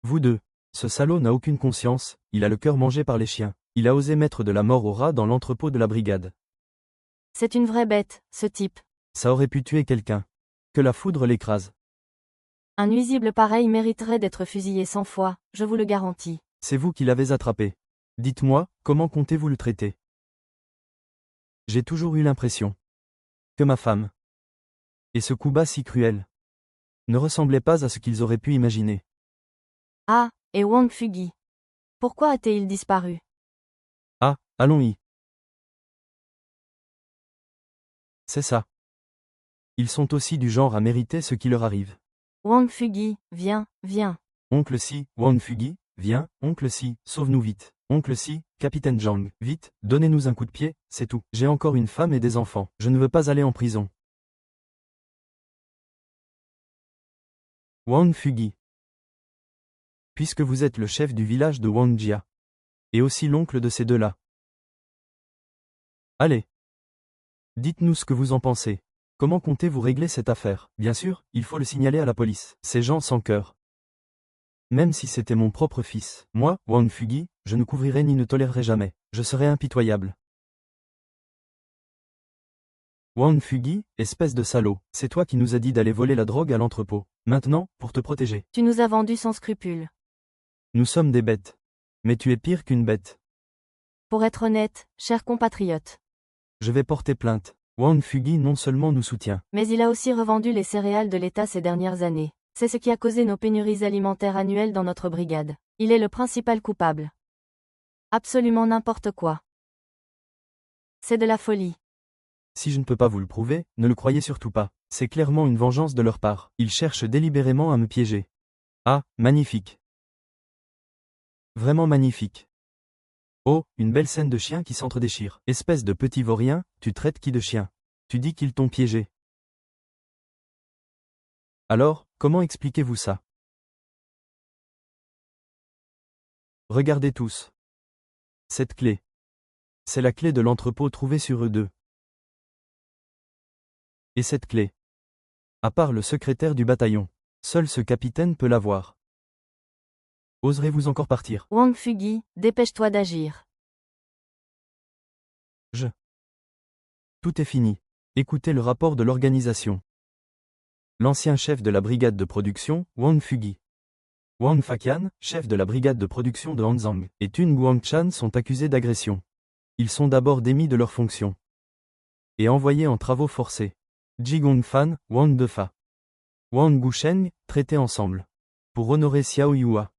Vous deux. Ce salaud n'a aucune conscience, il a le cœur mangé par les chiens. Il a osé mettre de la mort au rat dans l'entrepôt de la brigade. C'est une vraie bête, ce type. Ça aurait pu tuer quelqu'un. Que la foudre l'écrase. Un nuisible pareil mériterait d'être fusillé 100 fois, je vous le garantis. C'est vous qui l'avez attrapé. Dites-moi, comment comptez-vous le traiter? J'ai toujours eu l'impression que ma femme et ce coup bas si cruel ne ressemblaient pas à ce qu'ils auraient pu imaginer. Ah, et Wang Fugi. Pourquoi a-t-il disparu? Ah, allons-y. C'est ça. Ils sont aussi du genre à mériter ce qui leur arrive. Wang Fugi, viens, viens. Oncle Si, Wang Fugi, viens, oncle Si, sauve-nous vite. Oncle Si, capitaine Zhang, vite, donnez-nous un coup de pied, c'est tout. J'ai encore une femme et des enfants. Je ne veux pas aller en prison. Wang Fugi. Puisque vous êtes le chef du village de Wangjia. Et aussi l'oncle de ces deux-là. Allez. Dites-nous ce que vous en pensez. Comment comptez-vous régler cette affaire? Bien sûr, il faut le signaler à la police. Ces gens sans cœur. Même si c'était mon propre fils, moi, Wang Fugi, je ne couvrirai ni ne tolérerai jamais. Je serai impitoyable. Wang Fugi, espèce de salaud, c'est toi qui nous as dit d'aller voler la drogue à l'entrepôt. Maintenant, pour te protéger. Tu nous as vendu sans scrupule. Nous sommes des bêtes. Mais tu es pire qu'une bête. Pour être honnête, cher compatriote. Je vais porter plainte. Wang Fugi non seulement nous soutient, Mais il a aussi revendu les céréales de l'État ces dernières années. C'est ce qui a causé nos pénuries alimentaires annuelles dans notre brigade. Il est le principal coupable. Absolument n'importe quoi. C'est de la folie. Si je ne peux pas vous le prouver, ne le croyez surtout pas. C'est clairement une vengeance de leur part. Ils cherchent délibérément à me piéger. Ah, magnifique. Vraiment magnifique. Oh, une belle scène de chiens qui s'entre-déchirent. Espèce de petit vaurien, tu traites qui de chien? Tu dis qu'ils t'ont piégé. Alors, comment expliquez-vous ça? Regardez tous. Cette clé. C'est la clé de l'entrepôt trouvée sur eux deux. Et cette clé. À part le secrétaire du bataillon, seul ce capitaine peut l'avoir. Oserez-vous encore partir? Wang Fugi, dépêche-toi d'agir. Tout est fini. Écoutez le rapport de l'organisation. L'ancien chef de la brigade de production, Wang Fugi. Wang Faqian, chef de la brigade de production de Hanzhang, et Tun Guangchan sont accusés d'agression. Ils sont d'abord démis de leurs fonctions et envoyés en travaux forcés. Ji Gongfan, Wang Defa, Wang Gusheng, traités ensemble. Pour honorer Xiao Yua.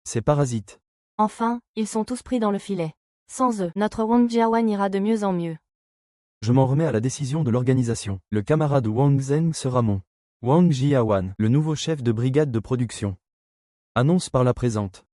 Ces parasites. Enfin, ils sont tous pris dans le filet. Sans eux, notre Wang Jiawan ira de mieux en mieux. Je m'en remets à la décision de l'organisation. Le camarade Wang Zheng sera mon Wang Jiawan, le nouveau chef de brigade de production. Annonce par la présente.